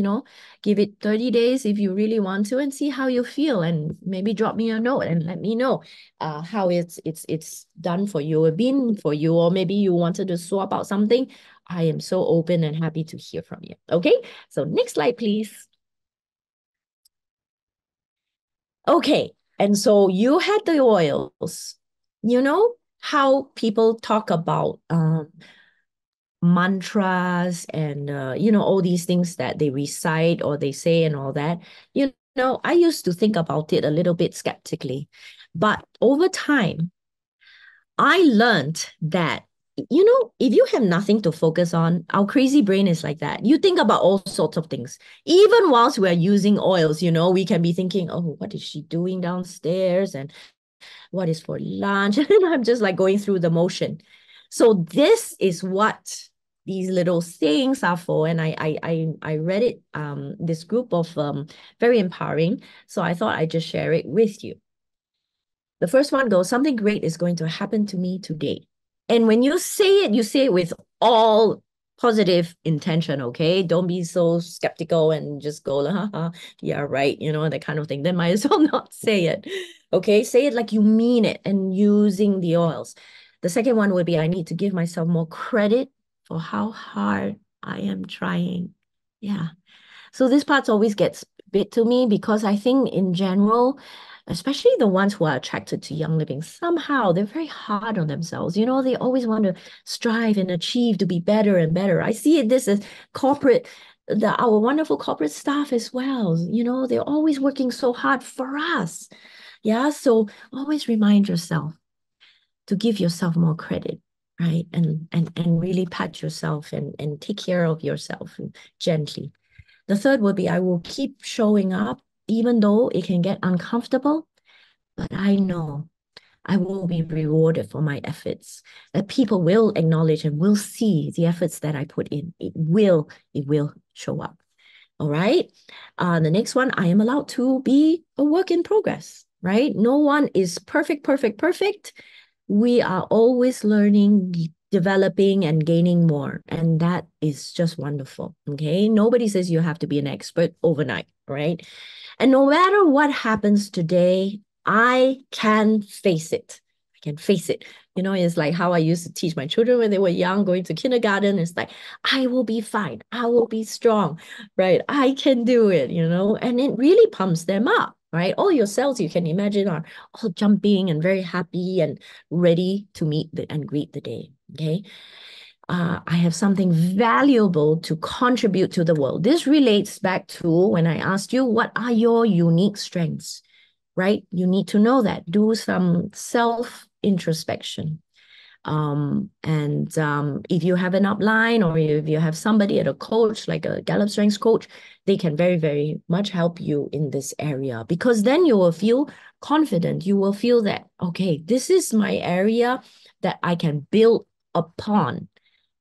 give it 30 days if you really want to and see how you feel and maybe drop me a note and let me know how it's done for you or been for you, or maybe you wanted to swap out something. I am so open and happy to hear from you. Okay, so next slide, please. Okay, and so you had the oils. You know how people talk about mantras and all these things that they recite or they say and all that. I used to think about it a little bit skeptically, but over time I learned that if you have nothing to focus on, our crazy brain is like that. You think about all sorts of things. Even whilst we're using oils, we can be thinking, oh, what is she doing downstairs? And what is for lunch? And I'm just like going through the motion. So this is what these little things are for. And I read it, this group of very empowering. So I thought I'd just share it with you. The first one goes, something great is going to happen to me today. And when you say it with all positive intention, okay? Don't be so skeptical and just go, haha, yeah, right, that kind of thing. Then might as well not say it. Okay, say it like you mean it and using the oils. The second one would be, I need to give myself more credit for how hard I am trying. Yeah. So this part always gets bit to me, because I think in general, especially the ones who are attracted to Young Living, somehow they're very hard on themselves. You know, they always want to strive and achieve to be better and better. I see this as corporate, our wonderful corporate staff as well. You know, they're always working so hard for us. Yeah, so always remind yourself to give yourself more credit, right? And really pat yourself and take care of yourself gently. The third would be, I will keep showing up even though it can get uncomfortable, but I know I will be rewarded for my efforts, that people will acknowledge and will see the efforts that I put in. It will show up. All right. The next one, I am allowed to be a work in progress, right? No one is perfect. We are always learning, developing, and gaining more. And that is just wonderful. Okay. Nobody says you have to be an expert overnight, right? And no matter what happens today, I can face it. I can face it. You know, it's like how I used to teach my children when they were young, going to kindergarten. It's like, I will be fine. I will be strong, right? I can do it, you know, and it really pumps them up, right? All your cells, you can imagine, are all jumping and very happy and ready to meet and greet the day, okay? I have something valuable to contribute to the world. This relates back to when I asked you, what are your unique strengths, right? You need to know that. Do some self-introspection. If you have an upline, or if you have somebody at a coach, like a Gallup Strengths coach, they can very, very much help you in this area, because then you will feel confident. You will feel that, okay, this is my area that I can build upon.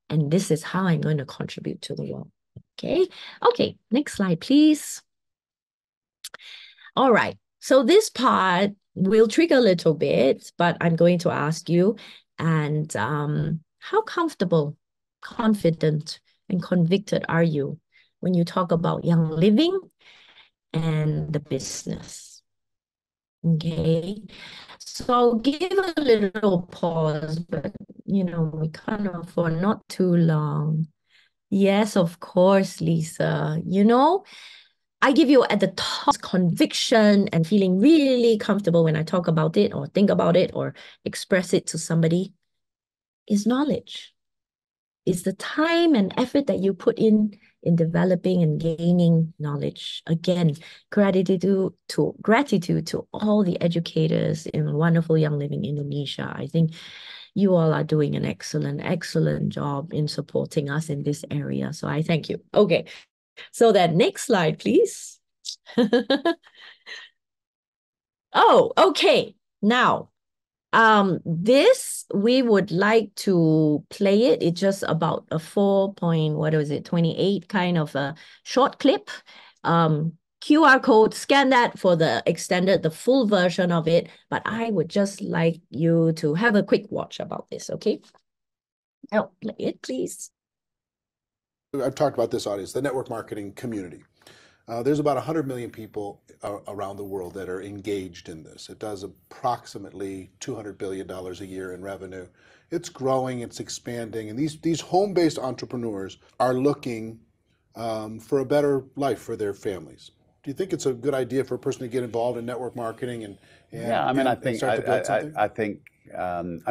And this is how I'm going to contribute to the world. Okay. Okay. Next slide, please. All right. So this part will trigger a little bit, but I'm going to ask you, and how comfortable, confident, and convicted are you when you talk about Young Living and the business? Okay. So give a little pause, but we can't afford not too long. Yes, of course, Lisa. I give you at the top conviction and feeling really comfortable when I talk about it or think about it or express it to somebody is knowledge. It's the time and effort that you put in developing and gaining knowledge. Again, gratitude to all the educators in wonderful Young Living Indonesia. I think you all are doing an excellent job in supporting us in this area. So I thank you. Okay, so that next slide, please. Oh, okay. Now, this we would like to play it. It's just about a 28 kind of a short clip. QR code, scan that for the full version of it. But I would just like you to have a quick watch about this, okay? Oh, play it, please. I've talked about this audience, the network marketing community. There's about 100 million people around the world that are engaged in this. It does approximately $200 billion a year in revenue. It's growing, it's expanding, and these home-based entrepreneurs are looking for a better life for their families. Do you think it's a good idea for a person to get involved in network marketing and start to build something? I think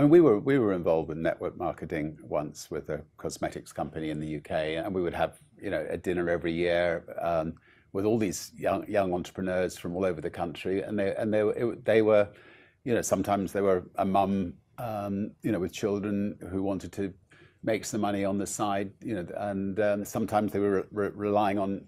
we were involved in network marketing once with a cosmetics company in the UK, and we would have a dinner every year with all these young entrepreneurs from all over the country, and they were sometimes they were a mum with children who wanted to make some money on the side, and sometimes they were relying on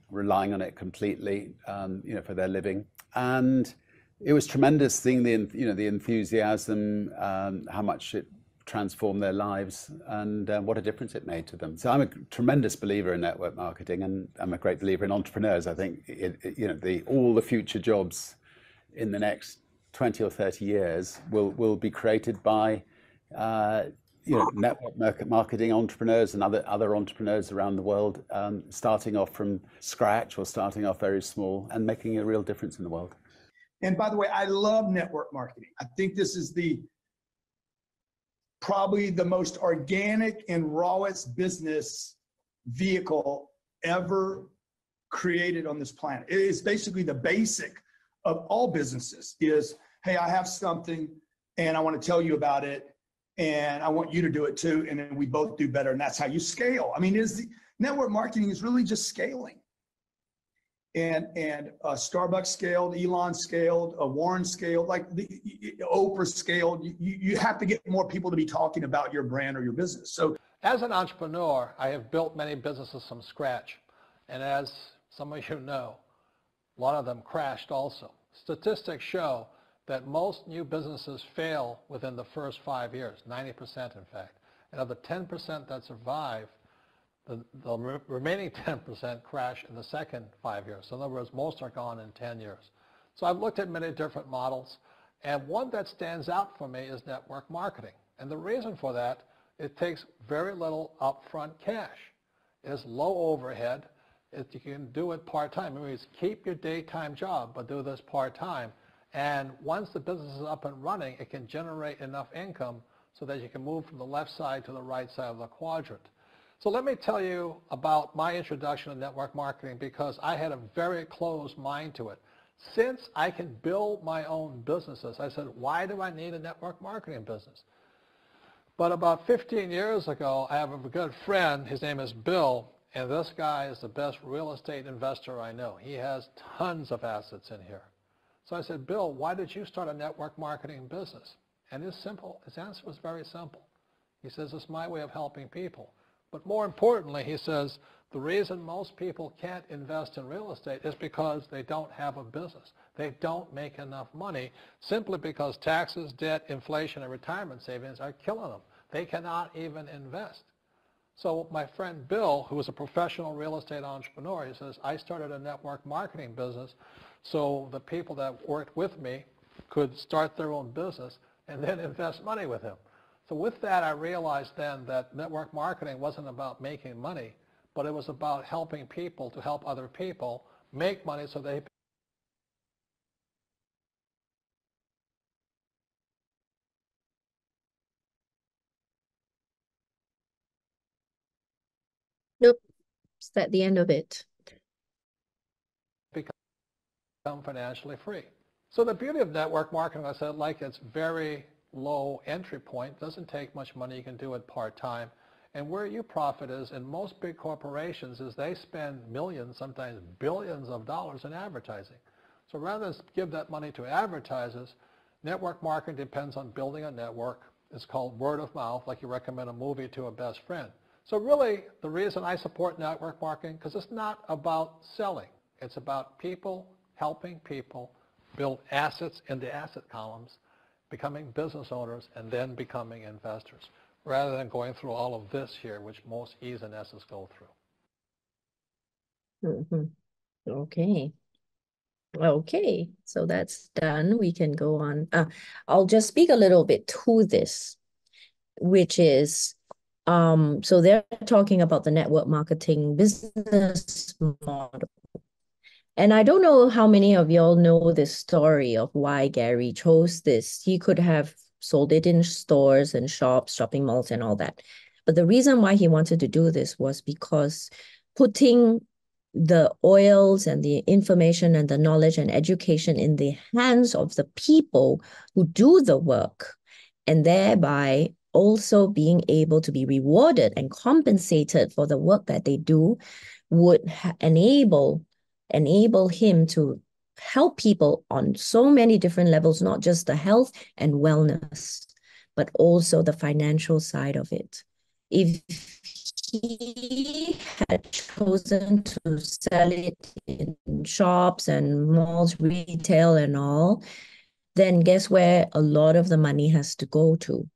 it completely, for their living. And it was tremendous seeing the enthusiasm, how much it transformed their lives, and what a difference it made to them. So I'm a tremendous believer in network marketing, and I'm a great believer in entrepreneurs. I think all the future jobs in the next 20 or 30 years will be created by network marketing entrepreneurs and other entrepreneurs around the world, starting off from scratch or starting off very small and making a real difference in the world. And by the way, I love network marketing. I think this is probably the most organic and rawest business vehicle ever created on this planet. It is basically the basic of all businesses is, hey, I have something and I want to tell you about it and I want you to do it too. And then we both do better. And that's how you scale. I mean, network marketing is really just scaling. And Starbucks scaled, Elon scaled, Warren scaled, like Oprah scaled. You have to get more people to be talking about your brand or your business. So as an entrepreneur, I have built many businesses from scratch. And as some of you know, a lot of them crashed also. Statistics show that most new businesses fail within the first 5 years, 90% in fact. And of the 10% that survive, the remaining 10% crash in the second 5 years. So in other words, most are gone in 10 years. So I've looked at many different models, and one that stands out for me is network marketing. And the reason for that, it takes very little upfront cash. It is low overhead. You can do it part-time. It means keep your daytime job, but do this part-time. And once the business is up and running, it can generate enough income so that you can move from the left side to the right side of the quadrant. So let me tell you about my introduction to network marketing, because I had a very closed mind to it. Since I can build my own businesses, I said, why do I need a network marketing business? But about 15 years ago, I have a good friend. His name is Bill. And this guy is the best real estate investor I know. He has tons of assets in here. So I said, Bill, why did you start a network marketing business? And his answer was very simple. He says, it's my way of helping people. But more importantly, he says, the reason most people can't invest in real estate is because they don't have a business. They don't make enough money simply because taxes, debt, inflation, and retirement savings are killing them. They cannot even invest. So my friend Bill, who is a professional real estate entrepreneur, he says, I started a network marketing business so the people that worked with me could start their own business and then invest money with him. So with that, I realized then that network marketing wasn't about making money, but it was about helping people to help other people make money so they Nope. Is that the end of it? become financially free. So the beauty of network marketing, I said, like it's very low entry point, doesn't take much money, you can do it part-time. And where you profit is in most big corporations is they spend millions, sometimes billions of dollars in advertising. So rather than give that money to advertisers, network marketing depends on building a network. It's called word of mouth, like you recommend a movie to a best friend. So really, the reason I support network marketing, because it's not about selling. It's about people helping people build assets in the asset columns, becoming business owners, and then becoming investors, rather than going through all of this here, which most E's and S's go through. Okay. Okay, so that's done. We can go on. I'll just speak a little bit to this, which is, so they're talking about the network marketing business model. And I don't know how many of y'all know this story of why Gary chose this. He could have sold it in stores and shops, shopping malls and all that. But the reason why he wanted to do this was because putting the oils and the information and the knowledge and education in the hands of the people who do the work, and thereby also being able to be rewarded and compensated for the work that they do, would enable him to help people on so many different levels, not just the health and wellness, but also the financial side of it. If he had chosen to sell it in shops and malls, retail and all, then guess where a lot of the money has to go to?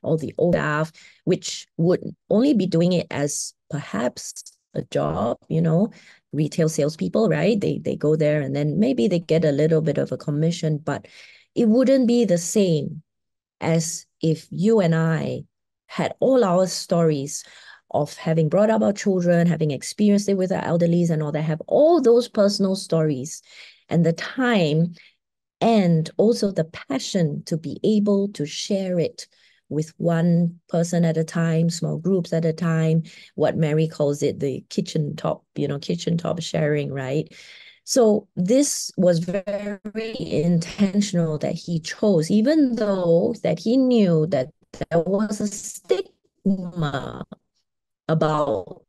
All the old staff, which would only be doing it as perhaps a job, retail salespeople, right? They go there and then maybe they get a little bit of a commission, but it wouldn't be the same as if you and I had all our stories of having brought up our children, having experienced it with our elderlies and all that, have all those personal stories and the time and also the passion to be able to share it with one person at a time, small groups at a time, what Mary calls it, the kitchen top sharing, right? So this was very intentional that he chose, even though that he knew that there was a stigma about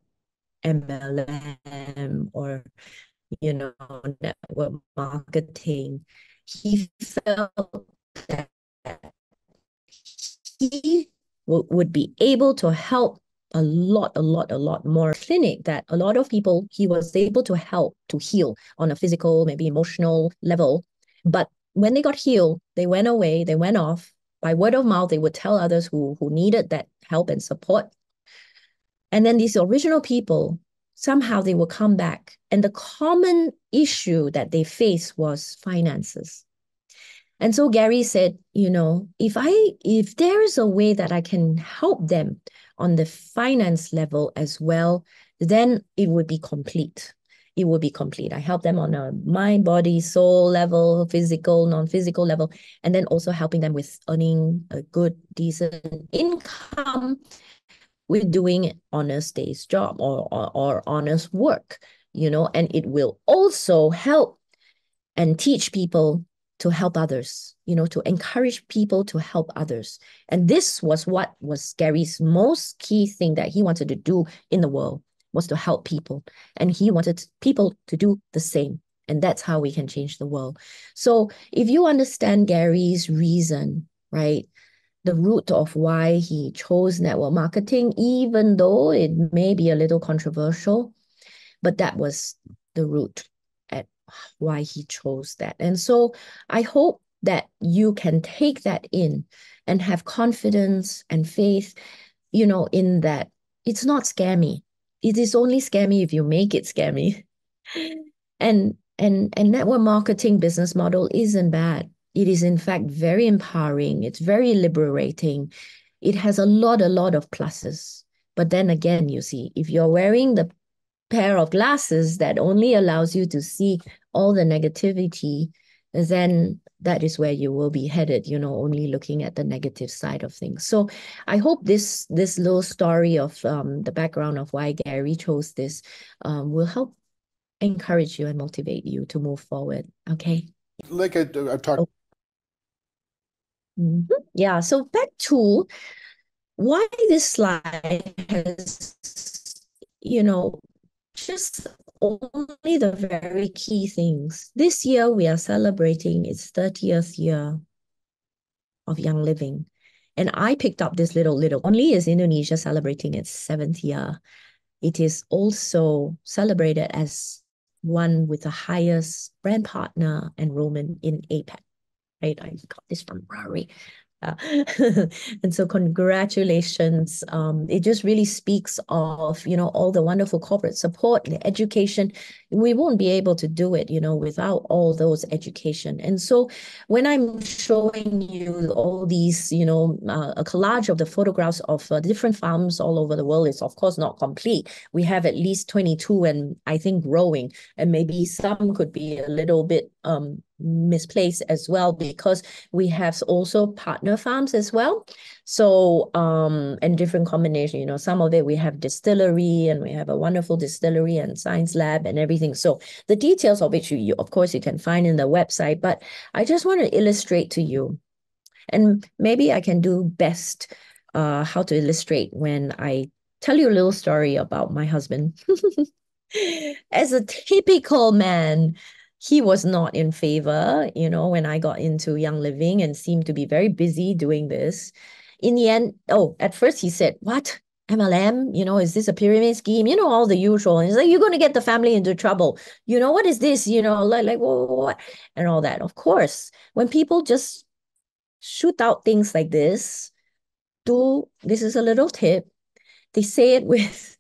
MLM or network marketing. He felt that he would be able to help a lot more clinic, that a lot of people he was able to help to heal on a physical, maybe emotional level. But when they got healed, they went away, they went off. By word of mouth, they would tell others who needed that help and support. And then these original people, somehow they will come back. And the common issue that they face was finances. And so Gary said, if there is a way that I can help them on the finance level as well, then it would be complete. It would be complete. I help them on a mind, body, soul level, physical, non-physical level, and then also helping them with earning a good, decent income with doing honest day's job or honest work, and it will also help and teach people to help others, to encourage people to help others. And this was what was Gary's most key thing that he wanted to do in the world, was to help people. And he wanted people to do the same. And that's how we can change the world. So if you understand Gary's reason, right, the root of why he chose network marketing, even though it may be a little controversial, but that was the root at why he chose that. And so I hope that you can take that in and have confidence and faith, in that it's not scammy. It is only scammy if you make it scammy. And network marketing business model isn't bad. It is in fact very empowering. It's very liberating. It has a lot of pluses. But then again, you see, if you're wearing the pair of glasses that only allows you to see all the negativity, then that is where you will be headed, only looking at the negative side of things. So I hope this little story of the background of why Gary chose this will help encourage you and motivate you to move forward. Okay. Like I've talked. Yeah. So back to why this slide has, just only the very key things. This year, we are celebrating its 30th year of Young Living. And I picked up this little, only is Indonesia celebrating its 7th year. It is also celebrated as one with the highest brand partner enrollment in APAC, right? I got this from Rory. And so congratulations. It just really speaks of, all the wonderful corporate support, the education. We won't be able to do it, without all those education. And so when I'm showing you all these, a collage of the photographs of different farms all over the world, is of course not complete. We have at least 22 and I think growing, and maybe some could be a little bit misplaced as well, because we have also partner farms as well. So and different combination, some of it we have distillery, and we have a wonderful distillery and science lab and everything. So the details of which you of course you can find in the website, but I just want to illustrate to you, and maybe I can do best how to illustrate when I tell you a little story about my husband. As a typical man, he was not in favor, when I got into Young Living, and seemed to be very busy doing this. In the end, at first he said, what? MLM, is this a pyramid scheme? All the usual. And he's like, you're going to get the family into trouble. What is this? Like what? And all that. Of course, when people just shoot out things like this, this is a little tip. They say it with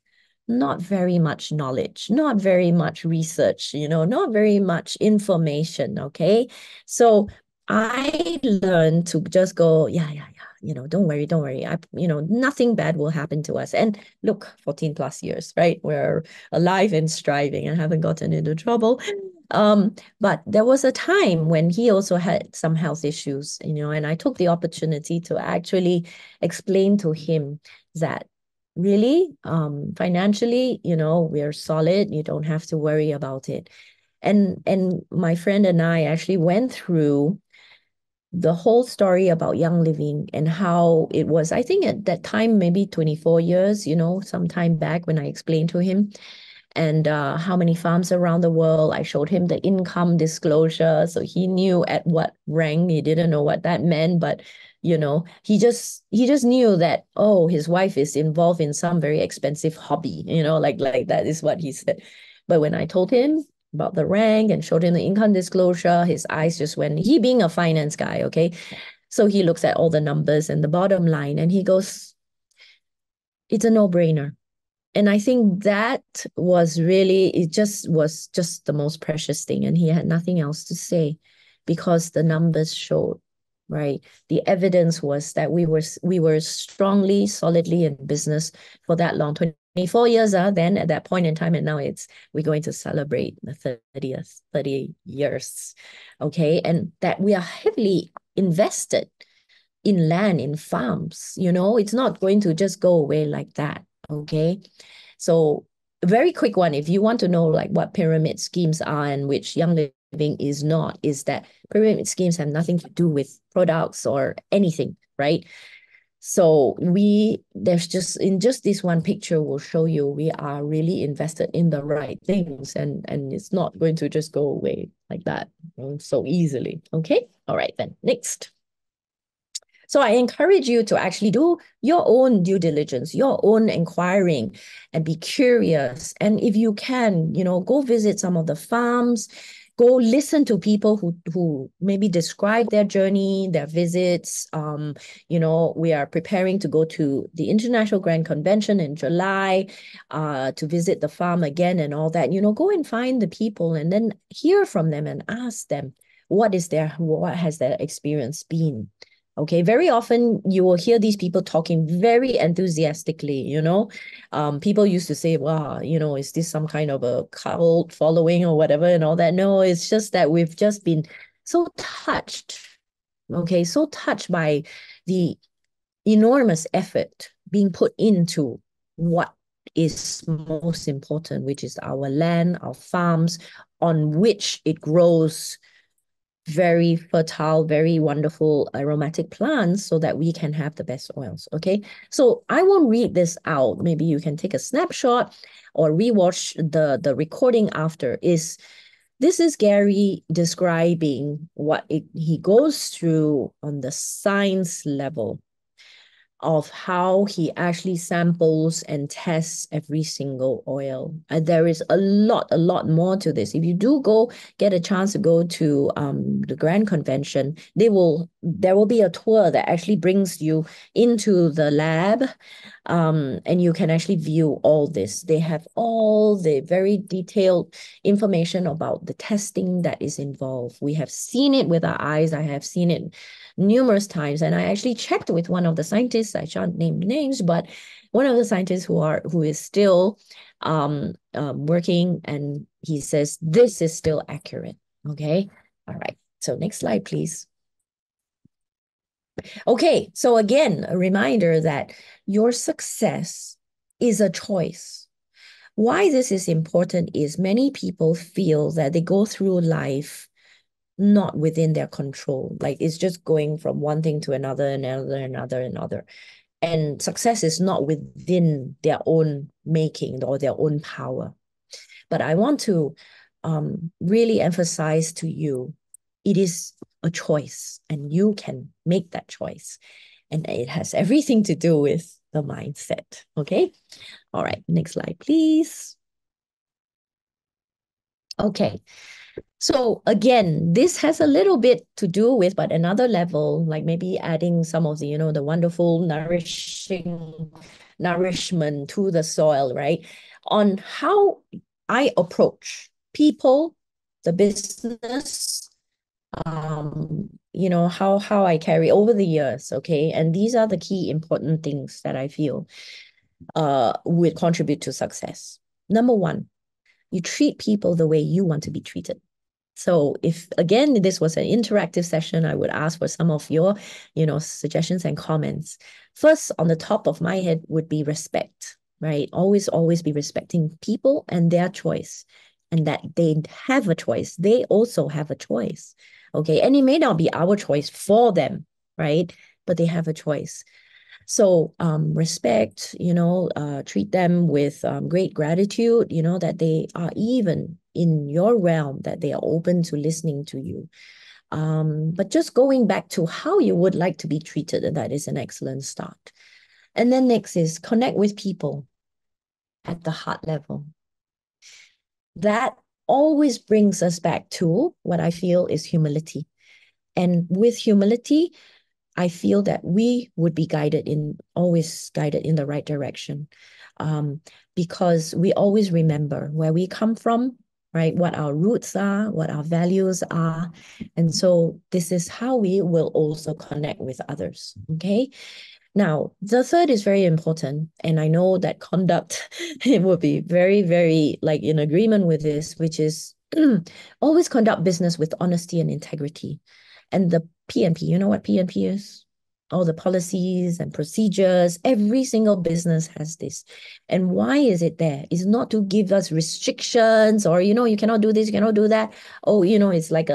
not very much knowledge, not very much research, not very much information, okay? So I learned to just go, yeah, don't worry. Nothing bad will happen to us. And look, 14 plus years, right? We're alive and striving and haven't gotten into trouble. But there was a time when he also had some health issues, and I took the opportunity to actually explain to him that really, financially, we're solid. You don't have to worry about it. And my friend and I actually went through the whole story about Young Living and how it was, I think at that time, maybe 24 years, some time back when I explained to him and how many farms around the world. I showed him the income disclosure. So he knew at what rank. He didn't know what that meant, but he just knew that, oh, his wife is involved in some very expensive hobby, like that is what he said. But when I told him about the rank and showed him the income disclosure, his eyes just went, he being a finance guy, okay? So he looks at all the numbers and the bottom line and he goes, it's a no-brainer. And I think that was really, it just was just the most precious thing. And he had nothing else to say because the numbers showed, right? The evidence was that we were strongly, solidly in business for that long, 24 years, then at that point in time, and now we're going to celebrate the 30 years, okay? And that we are heavily invested in land, in farms, it's not going to just go away like that, okay? So a very quick one, if you want to know like what pyramid schemes are and which Young Living is not, is that pyramid schemes have nothing to do with products or anything, right? So there's just this one picture will show you we are really invested in the right things and it's not going to just go away like that so easily. Okay, all right then, next. So I encourage you to actually do your own due diligence, your own inquiring, and be curious. And if you can, go visit some of the farms, go listen to people who maybe describe their journey, their visits. We are preparing to go to the International Grand Convention in July, to visit the farm again and all that. Go and find the people and then hear from them and ask them what has their experience been. Okay, very often you will hear these people talking very enthusiastically, people used to say, wow, is this some kind of a cult following or whatever and all that? No, it's just that we've just been so touched, okay, so touched by the enormous effort being put into what is most important, which is our land, our farms, on which it grows very fertile, very wonderful aromatic plants so that we can have the best oils, okay? So I won't read this out. Maybe you can take a snapshot or rewatch the recording after. This is Gary describing what he goes through on the science level of how he actually samples and tests every single oil. There is a lot more to this. If you do go get a chance to go to the Grand Convention, there will be a tour that actually brings you into the lab, and you can actually view all this. They have all the very detailed information about the testing that is involved. We have seen it with our eyes. I have seen it numerous times. And I actually checked with one of the scientists, I shan't name names, but one of the scientists who is still working, and he says, this is still accurate. Okay. All right. So next slide, please. Okay. So again, a reminder that your success is a choice. Why this is important is many people feel that they go through life not within their control. Like it's just going from one thing to another. And success is not within their own making or their own power. But I want to really emphasize to you, it is a choice and you can make that choice. And it has everything to do with the mindset. Okay. All right. Next slide, please. Okay. So again, this has a little bit to do with, but another level, like maybe adding some of the, the wonderful nourishment to the soil, right? On how I approach people, the business, how I carry over the years, okay? And these are the key important things that I feel would contribute to success. Number one, you treat people the way you want to be treated. So if, again, this was an interactive session, I would ask for some of your, suggestions and comments. First, on the top of my head would be respect, right? Always, always be respecting people and their choice, and that they have a choice. They also have a choice, okay? And it may not be our choice for them, right? But they have a choice. So respect, treat them with great gratitude, that they are even in your realm, that they are open to listening to you. But just going back to how you would like to be treated, and that is an excellent start. And then next is connect with people at the heart level. That always brings us back to what I feel is humility. And with humility, I feel that we would be always guided in the right direction, because we always remember where we come from, right? What our roots are, what our values are. And so this is how we will also connect with others, okay? Now, the third is very important, and I know that conduct it will be very, very in agreement with this, which is always conduct business with honesty and integrity. And the PNP, you know what PNP is? All the policies and procedures, every single business has this. And why is it there? It's not to give us restrictions or, you cannot do this, you cannot do that. Oh, it's like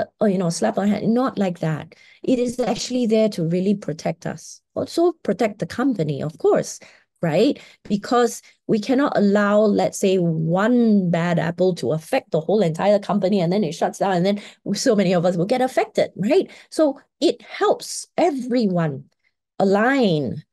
slap on hand. Not like that. It is actually there to really protect us. Also protect the company, of course, right? Because we cannot allow, let's say, one bad apple to affect the whole entire company, and then it shuts down, and then so many of us will get affected, right? So it helps everyone align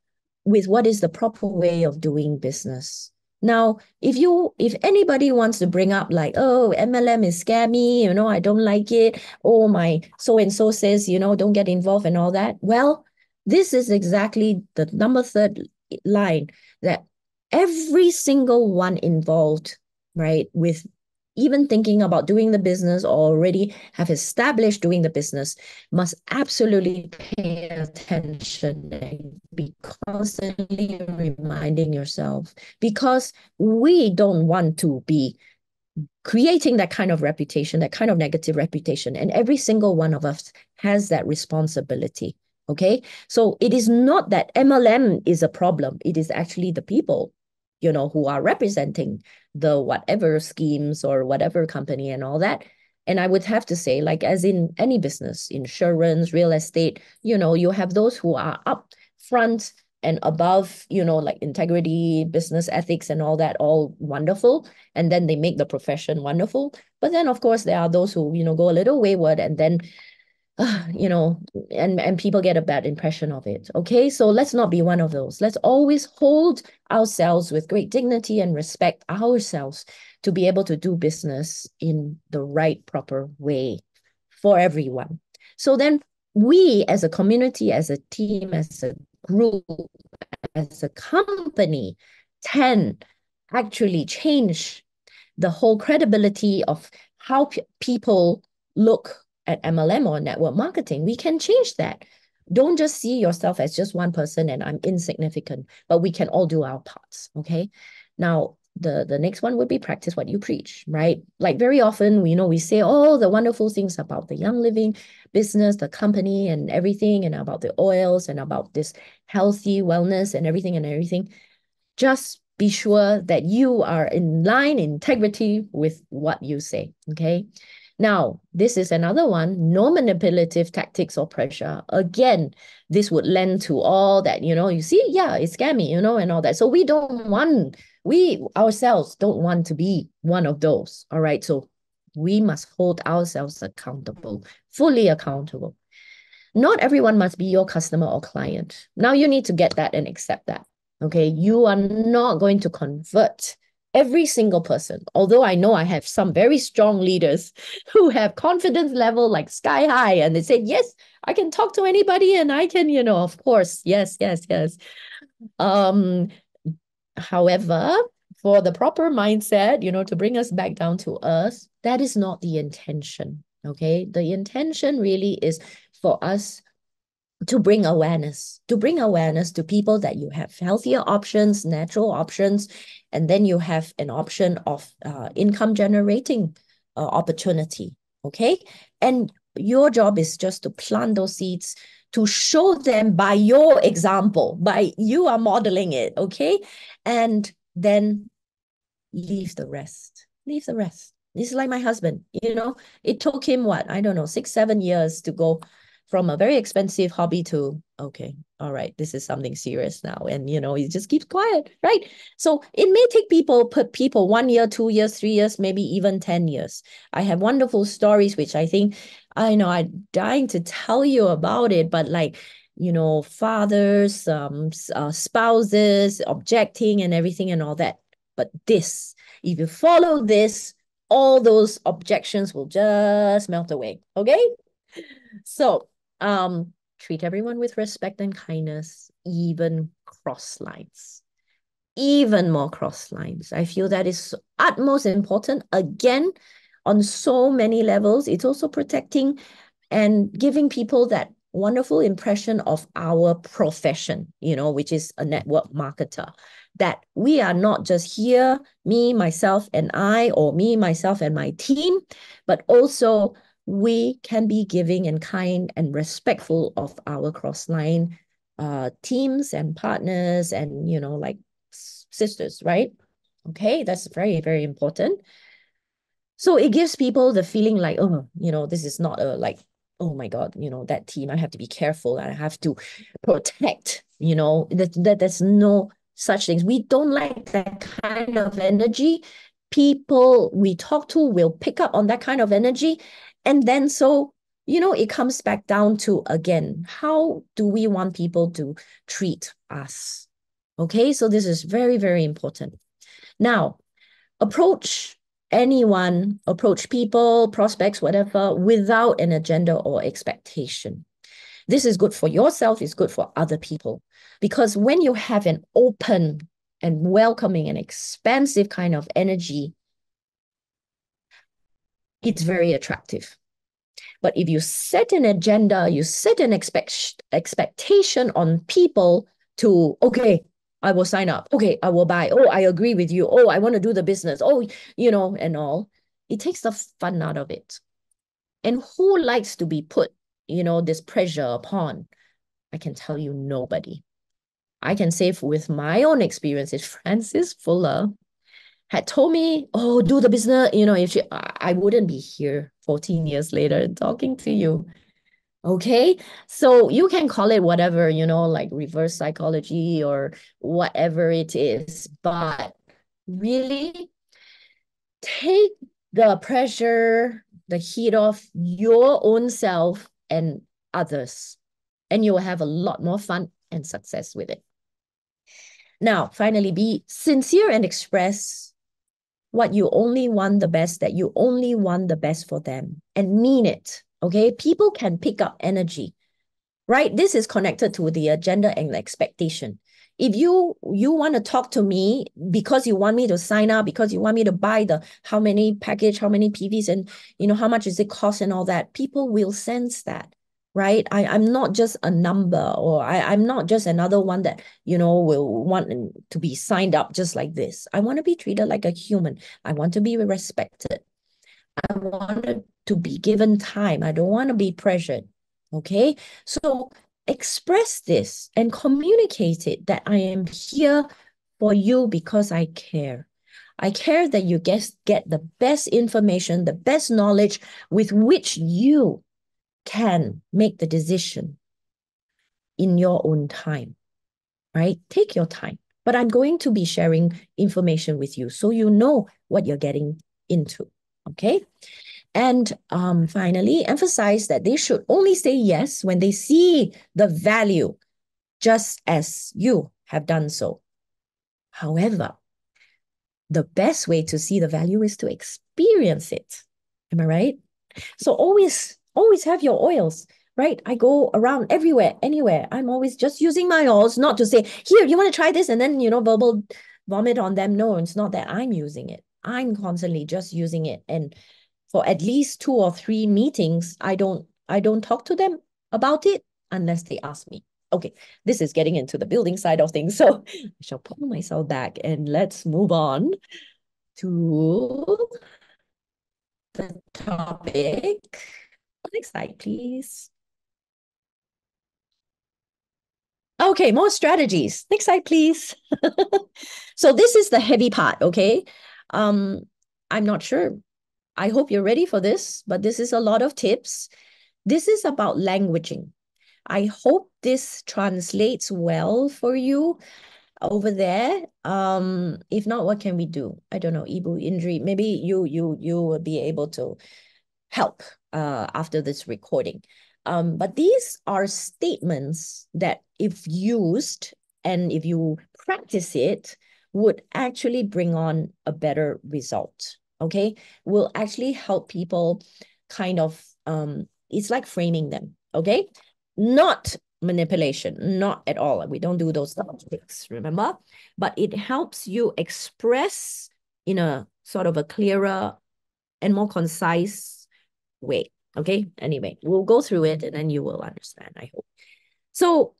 with what is the proper way of doing business. Now, if anybody wants to bring up oh, MLM is scammy, I don't like it. Oh, my so-and-so says, don't get involved and all that. Well, this is exactly the number third line, that every single one involved, right, with even thinking about doing the business or already have established doing the business must absolutely pay attention and be constantly reminding yourself, because we don't want to be creating that kind of reputation, that kind of negative reputation. And every single one of us has that responsibility. Okay. So it is not that MLM is a problem. It is actually the people, who are representing the whatever schemes or whatever company and all that. And I would have to say, as in any business, insurance, real estate, you have those who are up front and above, integrity, business ethics and all that, all wonderful. And then they make the profession wonderful. But then, of course, there are those who, go a little wayward, and then and people get a bad impression of it. Okay, so let's not be one of those. Let's always hold ourselves with great dignity and respect ourselves to be able to do business in the right, proper way for everyone. So then we as a community, as a team, as a group, as a company can actually change the whole credibility of how people look at MLM or network marketing. We can change that. Don't just see yourself as just one person and I'm insignificant, but we can all do our parts, okay? Now, the next one would be practice what you preach, right? Very often, we say all the wonderful things about the Young Living business, the company and everything, and about the oils and about this healthy wellness and everything. Just be sure that you are in line, integrity with what you say, okay? Now, this is another one, no manipulative tactics or pressure. Again, this would lend to all that, you see, yeah, it's scammy, and all that. So we ourselves don't want to be one of those, all right? So we must hold ourselves accountable, fully accountable. Not everyone must be your customer or client. Now you need to get that and accept that. Okay, you are not going to convert every single person. Although I know I have some very strong leaders who have confidence level sky high, and they say, yes, I can talk to anybody and I can, of course, yes. However, for the proper mindset, to bring us back down to earth, that is not the intention. Okay, the intention really is for us to bring awareness to people that you have healthier options, natural options, and then you have an option of income generating opportunity. okay? And your job is just to plant those seeds, to show them by your example, by you are modeling it, okay? And then leave the rest. Leave the rest. This is like my husband, it took him what? I don't know, 6-7 years to go from a very expensive hobby to, okay, all right, this is something serious now. And, he just keeps quiet, right? So it may take people 1 year, 2 years, 3 years, maybe even 10 years. I have wonderful stories, which I think, I know I'm dying to tell you about it, but like, fathers, spouses, objecting and everything and all that. But this, if you follow this, all those objections will just melt away. Okay? So, treat everyone with respect and kindness, even cross lines. Even more cross lines. I feel that is utmost important. Again, on so many levels, it's also protecting and giving people that wonderful impression of our profession, which is a network marketer, that we are not just here, me, myself, and I, or me, myself, and my team, but also we can be giving and kind and respectful of our cross-line teams and partners and, like sisters, right? Okay, that's very, very important. So it gives people the feeling like, oh, this is not a like, oh my God, that team, I have to be careful and I have to protect, that there's no such things. We don't like that kind of energy. People we talk to will pick up on that kind of energy. And then so, it comes back down to, again, how do we want people to treat us? Okay, so this is very, very important. Now, approach people, prospects, whatever, without an agenda or expectation. This is good for yourself, it's good for other people. Because when you have an open and welcoming and expansive kind of energy, it's very attractive. But if you set an agenda, you set an expectation on people to, okay, I will sign up. Okay, I will buy. Oh, I agree with you. Oh, I want to do the business. Oh, and all. It takes the fun out of it. And who likes to be put, this pressure upon? I can tell you nobody. I can say with my own experiences, Francis Fuller had told me, oh, do the business, if I wouldn't be here 14 years later talking to you. Okay, so you can call it whatever, like reverse psychology or whatever it is, but really take the pressure, the heat off your own self and others, and you will have a lot more fun and success with it. Now, finally, be sincere and express what you only want the best, that you only want the best for them, and mean it. Okay, people can pick up energy, right? This is connected to the agenda and expectation. If you want to talk to me because you want me to sign up, because you want me to buy the how many package, how many PVs, and how much is it cost and all that, people will sense that, right? I'm not just a number, or I'm not just another one that will want to be signed up just like this. I want to be treated like a human. I want to be respected. I want to be given time. I don't want to be pressured. Okay, so express this and communicate it, that I am here for you because I care. I care that you get the best information, the best knowledge with which you can make the decision in your own time, right? Take your time. But I'm going to be sharing information with you so you know what you're getting into, okay? And finally, emphasize that they should only say yes when they see the value, just as you have done so. However, the best way to see the value is to experience it. Am I right? So always have your oils, right? I go around everywhere, anywhere. I'm always just using my oils, not to say, here, you want to try this? And then, verbal vomit on them. No, it's not that I'm using it. I'm constantly just using it. And for at least 2 or 3 meetings, I don't talk to them about it unless they ask me. Okay, this is getting into the building side of things. So I shall pull myself back and let's move on to the topic. Next slide, please. Okay, more strategies. Next slide, please. So this is the heavy part, okay? I'm not sure. I hope you're ready for this, but this is a lot of tips. This is about languaging. I hope this translates well for you over there. If not, what can we do? I don't know, Ibu, Indri, maybe you will be able to help after this recording. But these are statements that if used and if you practice it, would actually bring on a better result, okay? Will actually help people kind of, it's like framing them, okay? Not manipulation, not at all. We don't do those tricks, remember? But it helps you express in a sort of a clearer and more concise way. Okay, anyway, we'll go through it and then you will understand, I hope. So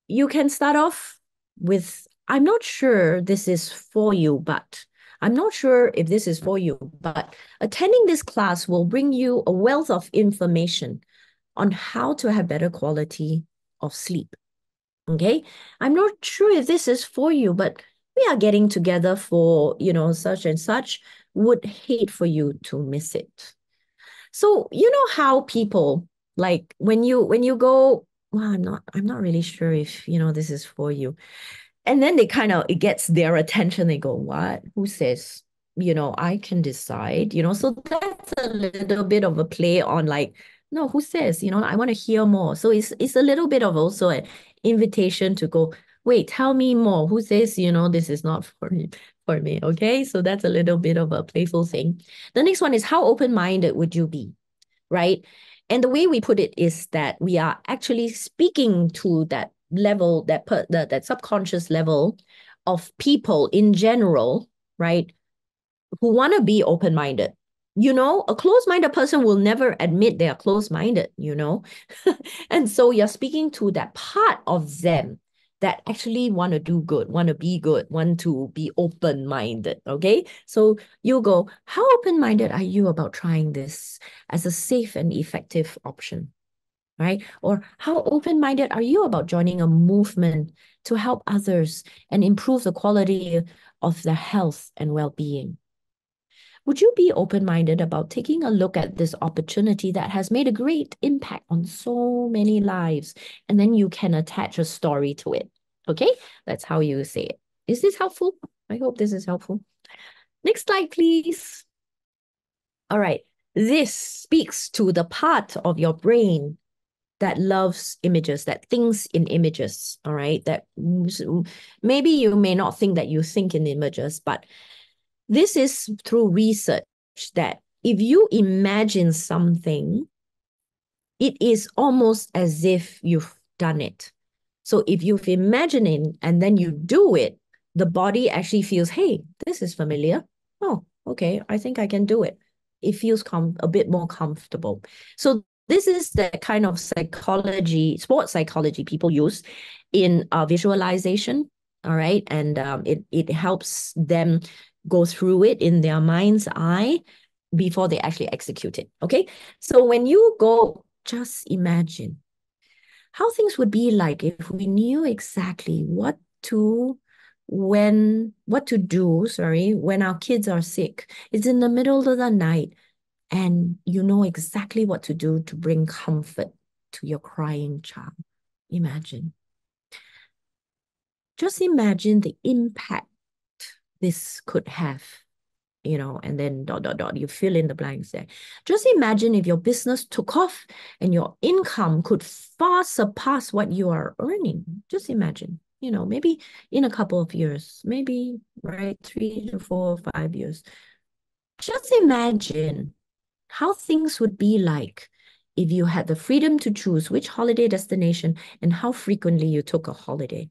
you can start off with, I'm not sure this is for you, but I'm not sure if this is for you, but attending this class will bring you a wealth of information on how to have better quality of sleep. Okay, I'm not sure if this is for you, but we are getting together for, such and such. Would hate for you to miss it. So you know how people, like when you go, well, I'm not really sure if this is for you. And then it gets their attention. They go, what? Who says, I can decide, so that's a little bit of a play on like, no, who says, I want to hear more. So it's a little bit of also an invitation to go, wait, tell me more. Who says, this is not for me, okay? So that's a little bit of a playful thing. The next one is, how open-minded would you be, right? And the way we put it is that we are actually speaking to that level, that subconscious level of people in general, right? Who want to be open-minded. A closed-minded person will never admit they are closed-minded, And so you're speaking to that part of them that actually want to do good, want to be good, want to be open-minded, okay? So you go, how open-minded are you about trying this as a safe and effective option, right? Or how open-minded are you about joining a movement to help others and improve the quality of their health and well-being? Would you be open-minded about taking a look at this opportunity that has made a great impact on so many lives? And then you can attach a story to it. Okay, that's how you say it. Is this helpful? I hope this is helpful. Next slide, please. All right, this speaks to the part of your brain that loves images, that thinks in images, all right? That maybe you may not think that you think in images, but this is through research that if you imagine something, it is almost as if you've done it. So if you've imagined it and then you do it, the body actually feels, hey, this is familiar. Oh, okay, I think I can do it. It feels a bit more comfortable. So this is the kind of psychology, sports psychology people use in visualization, all right? And it helps them go through it in their mind's eye before they actually execute it, okay? So when you go, just imagine how things would be like if we knew exactly what to do, when our kids are sick. It's in the middle of the night and you know exactly what to do to bring comfort to your crying child. Imagine. Just imagine the impact this could have, and then ... you fill in the blanks there. Just imagine if your business took off and your income could far surpass what you are earning. Just imagine, maybe in a couple of years, maybe, right, 3 to 4, 5 years. Just imagine how things would be like if you had the freedom to choose which holiday destination and how frequently you took a holiday.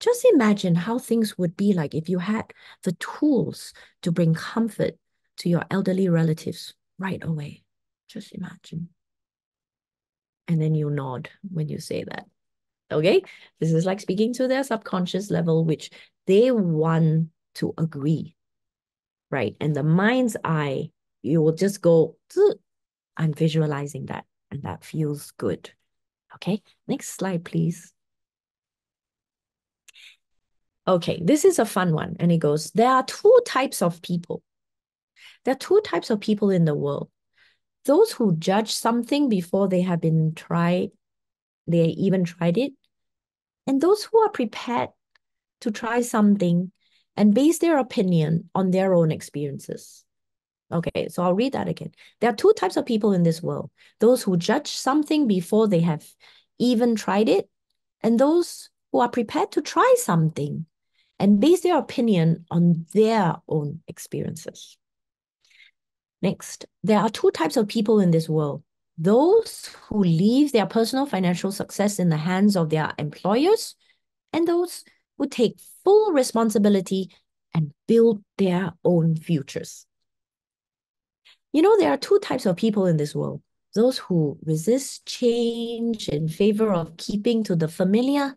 Just imagine how things would be like if you had the tools to bring comfort to your elderly relatives right away. Just imagine. And then you nod when you say that. Okay? This is like speaking to their subconscious level, which they want to agree, right? And the mind's eye you will just go, I'm visualizing that, and that feels good. Okay, next slide, please. Okay, this is a fun one, and it goes, there are two types of people. There are two types of people in the world. Those who judge something before they even tried it, and those who are prepared to try something and base their opinion on their own experiences. Okay, so I'll read that again. There are two types of people in this world. Those who judge something before they have even tried it, and those who are prepared to try something and base their opinion on their own experiences. Next, there are two types of people in this world. Those who leave their personal financial success in the hands of their employers, and those who take full responsibility and build their own futures. You know, there are two types of people in this world. Those who resist change in favor of keeping to the familiar,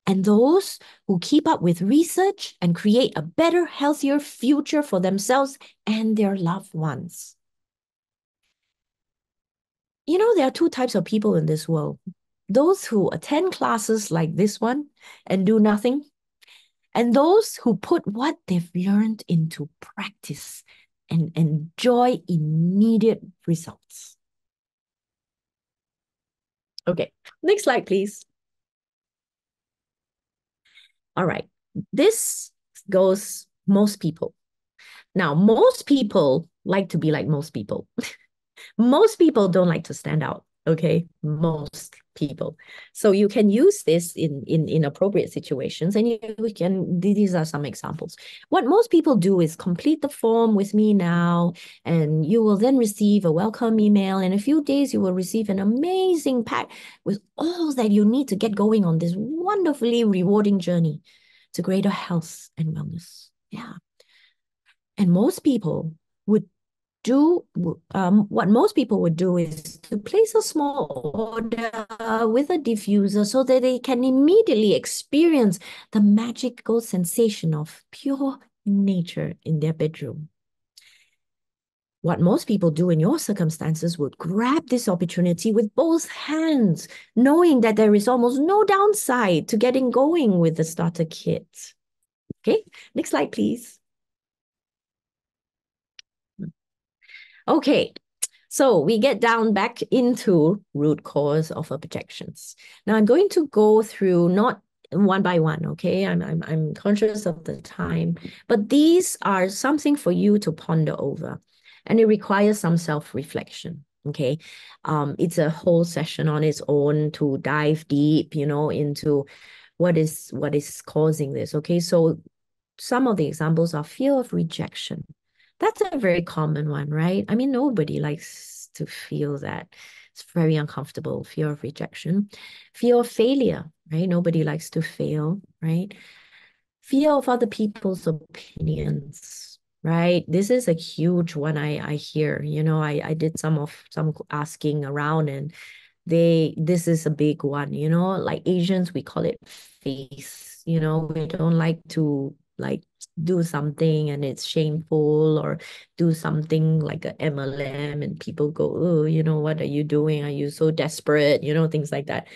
and those who keep up with research and create a better, healthier future for themselves and their loved ones. You know, there are two types of people in this world. Those who attend classes like this one and do nothing, and those who put what they've learned into practice and enjoy immediate results. Okay, next slide, please. All right, this goes most people. Now, most people like to be like most people. Most people don't like to stand out, okay? Most people. So you can use this in appropriate situations, and these are some examples. What most people do is complete the form with me now, and you will then receive a welcome email. In a few days, you will receive an amazing pack with all that you need to get going on this wonderfully rewarding journey to greater health and wellness. Yeah. And most people would do what most people would do is to place a small order with a diffuser so that they can immediately experience the magical sensation of pure nature in their bedroom. What most people do in your circumstances would grab this opportunity with both hands, knowing that there is almost no downside to getting going with the starter kit. Okay, next slide, please. Okay, so we get down back into root cause of objections. Now I'm going to go through not one by one, okay? I'm conscious of the time, but these are something for you to ponder over, and it requires some self-reflection, okay? It's a whole session on its own to dive deep, into what is causing this, okay? So some of the examples are fear of rejection. That's a very common one, right? I mean, nobody likes to feel that. It's very uncomfortable, fear of rejection. Fear of failure, right? Nobody likes to fail, right? Fear of other people's opinions, right? This is a huge one I hear. I did some asking around, and this is a big one, like Asians, we call it face. We don't like to do something and it's shameful, or do something like a MLM and people go, oh, what are you doing? Are you so desperate? Things like that.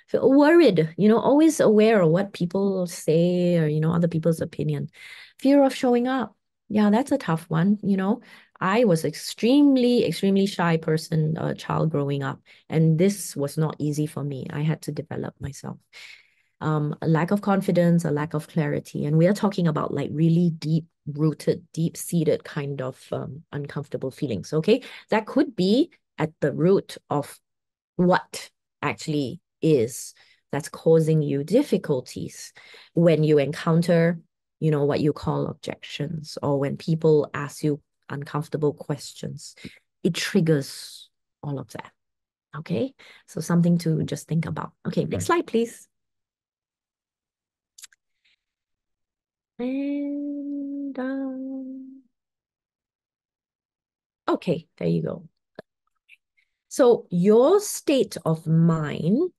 So worried, always aware of what people say, or, other people's opinion. Fear of showing up. Yeah, that's a tough one. I was extremely, extremely shy person, child growing up, and this was not easy for me. I had to develop myself. A lack of confidence, a lack of clarity. And we are talking about like really deep-rooted, deep-seated kind of uncomfortable feelings, okay? That could be at the root of what actually is that's causing you difficulties when you encounter, what you call objections, or when people ask you uncomfortable questions. It triggers all of that, okay? So something to just think about. Okay, next slide, please. And okay, there you go. So your state of mind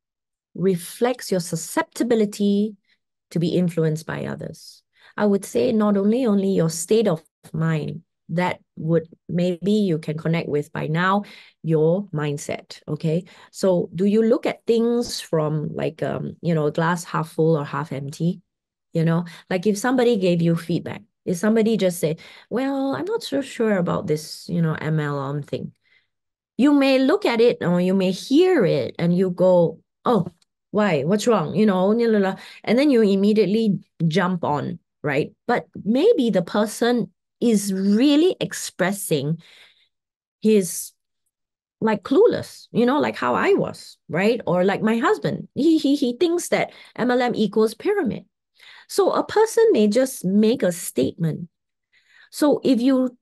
reflects your susceptibility to be influenced by others. I would say not only your state of mind, that would maybe you can connect with by now your mindset. Okay, so do you look at things from like glass half full or half empty? Like if somebody gave you feedback, if somebody just say, well, I'm not so sure about this MLM thing, you may look at it or you may hear it and you go, oh, why, what's wrong, and then you immediately jump on, right? But maybe the person is really expressing his like clueless, like how I was, right? Or like my husband, he thinks that MLM equals pyramid. So a person may just make a statement. So if you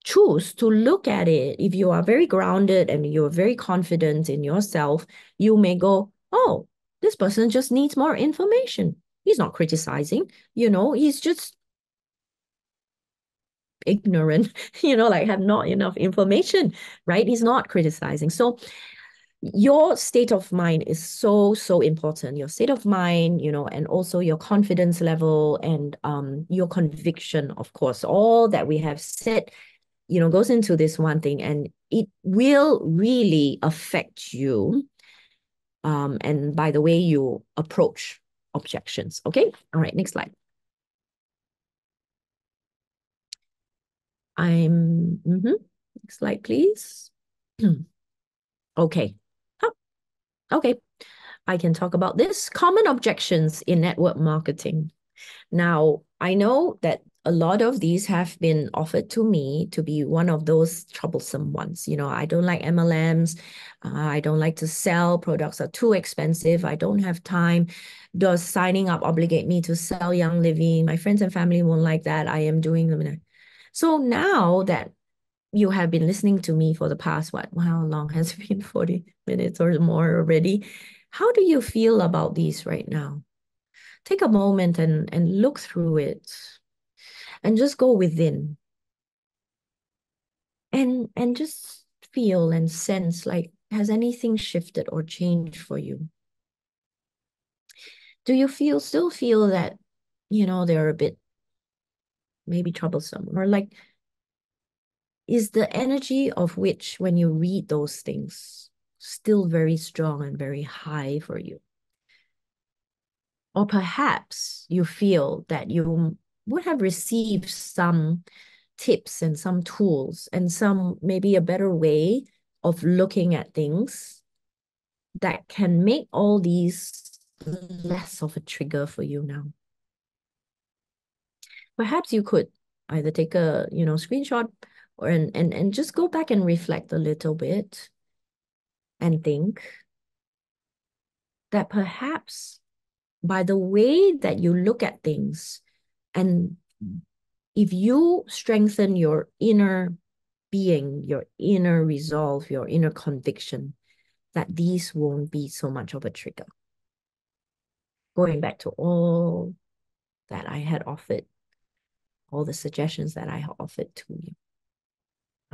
choose to look at it, if you are very grounded and you're very confident in yourself, you may go, oh, this person just needs more information. He's not criticizing, he's just ignorant, like have not enough information, right? He's not criticizing. So your state of mind is so, so important. Your state of mind, and also your confidence level and your conviction, of course, all that we have said, goes into this one thing, and it will really affect you. And by the way you approach objections. Okay. All right. Next slide. Next slide, please. Okay. Oh, okay. I can talk about this. Common objections in network marketing. Now, I know that a lot of these have been offered to me to be one of those troublesome ones. I don't like MLMs. I don't like to sell. Products are too expensive. I don't have time. Does signing up obligate me to sell Young Living? My friends and family won't like that. I am doing them. So now that you have been listening to me for the past, how long has it been? 40 minutes or more already. How do you feel about these right now? Take a moment and look through it and just go within and just feel and sense, like, has anything shifted or changed for you? Do you still feel that, they're a bit maybe troublesome, or like, is the energy of which when you read those things still very strong and very high for you? Or perhaps you feel that you would have received some tips and some tools and some maybe a better way of looking at things that can make all these less of a trigger for you now. Perhaps you could either take a screenshot or and just go back and reflect a little bit and think that perhaps by the way that you look at things, and if you strengthen your inner being, your inner resolve, your inner conviction, that these won't be so much of a trigger. Going back to all that I had offered, all the suggestions that I offered to you.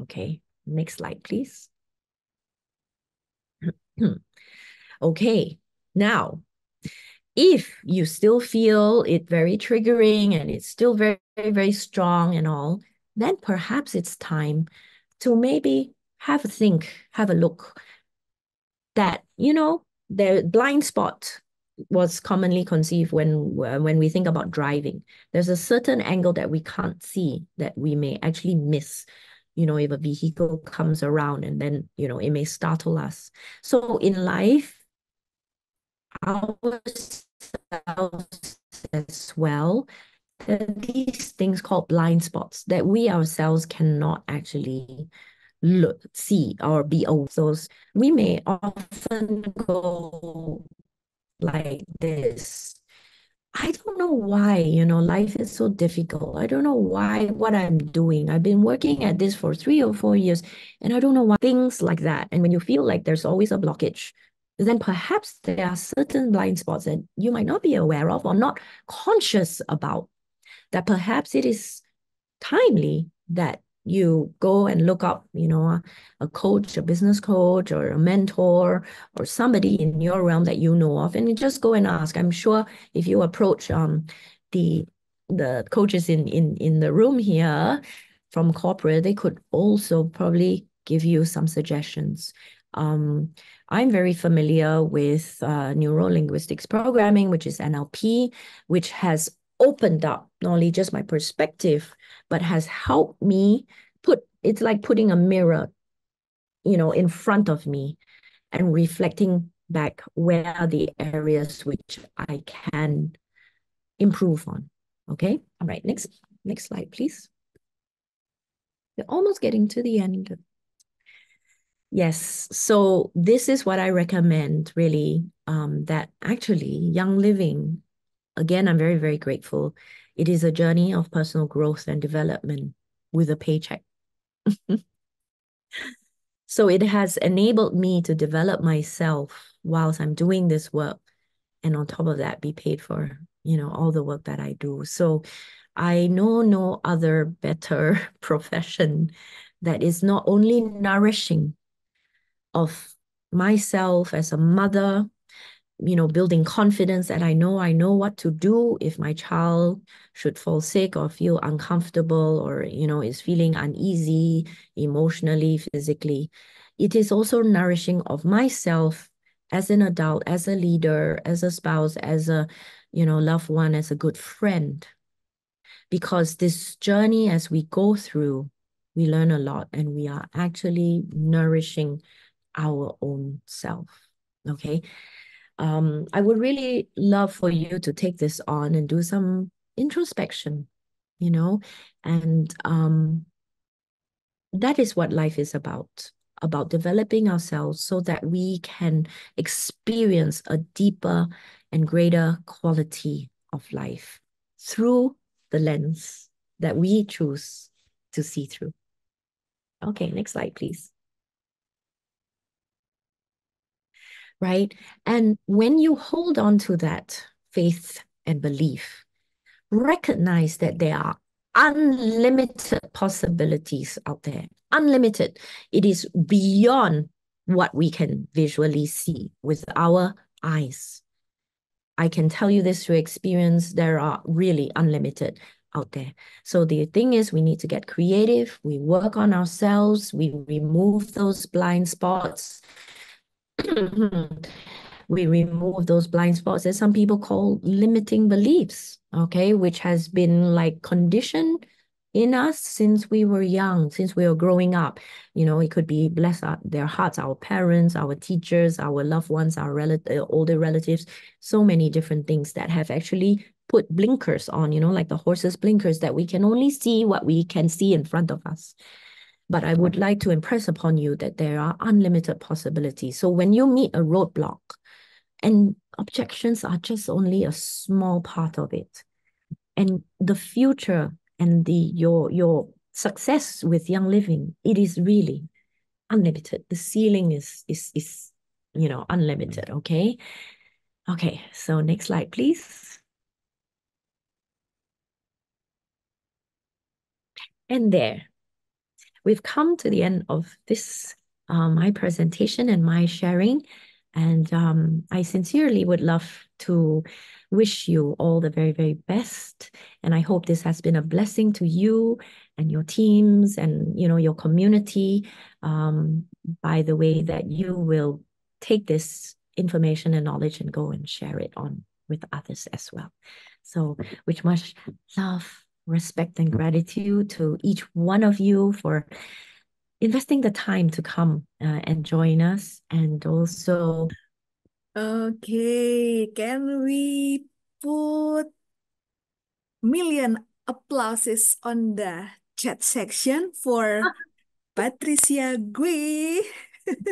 Okay, next slide, please. Okay, now, if you still feel it very triggering and it's still very, very, very strong and all, then perhaps it's time to maybe have a think, have a look that, the blind spot was commonly conceived when we think about driving. There's a certain angle that we can't see that we may actually miss, if a vehicle comes around, and then, it may startle us. So in life, ourselves as well, there are these things called blind spots that we ourselves cannot actually see or be aware. So we may often go like this. I don't know why, life is so difficult. I don't know what I'm doing. I've been working at this for 3 or 4 years, and I don't know why. Things like that. And when you feel like there's always a blockage, then perhaps there are certain blind spots that you might not be aware of or not conscious about, that perhaps it is timely that you go and look up, a coach, a business coach, or a mentor, or somebody in your realm that you know of, and you just go and ask. I'm sure if you approach the coaches in the room here, from corporate, they could also probably give you some suggestions. I'm very familiar with neuro-linguistics programming, which is NLP, which has opened up not only just my perspective, but has helped me it's like putting a mirror, in front of me and reflecting back where are the areas which I can improve on. Okay. All right. Next slide, please. We're almost getting to the end. Yes. So this is what I recommend, really, that actually Young Living, again, I'm very, very grateful. It is a journey of personal growth and development with a paycheck. So it has enabled me to develop myself whilst I'm doing this work. And on top of that, be paid for, all the work that I do. So I know no other better profession that is not only nourishing of myself as a mother, building confidence that I know what to do if my child should fall sick or feel uncomfortable or, is feeling uneasy emotionally, physically. It is also nourishing of myself as an adult, as a leader, as a spouse, as a, loved one, as a good friend. Because this journey, as we go through, we learn a lot and we are actually nourishing our own self. Okay. I would really love for you to take this on and do some introspection, and that is what life is about developing ourselves so that we can experience a deeper and greater quality of life through the lens that we choose to see through. Okay, next slide, please. Right? And when you hold on to that faith and belief, recognize that there are unlimited possibilities out there. Unlimited. It is beyond what we can visually see with our eyes. I can tell you this through experience. There are really unlimited out there. So the thing is, we need to get creative. We work on ourselves. We remove those blind spots. We remove those blind spots that some people call limiting beliefs, okay, which has been like conditioned in us since we were young, since we were growing up. It could be, bless their hearts, our parents, our teachers, our loved ones, our older relatives, so many different things that have actually put blinkers on, like the horse's blinkers, that we can only see what we can see in front of us. But I would like to impress upon you that there are unlimited possibilities. So when you meet a roadblock, and objections are just only a small part of it, and the future and your success with Young Living, it is really unlimited. The ceiling is unlimited. Okay. So next slide, please. And there, we've come to the end of this my presentation and my sharing. And I sincerely would love to wish you all the very, very best. And I hope this has been a blessing to you and your teams and, your community, by the way that you will take this information and knowledge and go and share it on with others as well. So with much love, respect, and gratitude to each one of you for investing the time to come and join us. And also, Okay, can we put million applauses on the chat section for Patricia Gwee?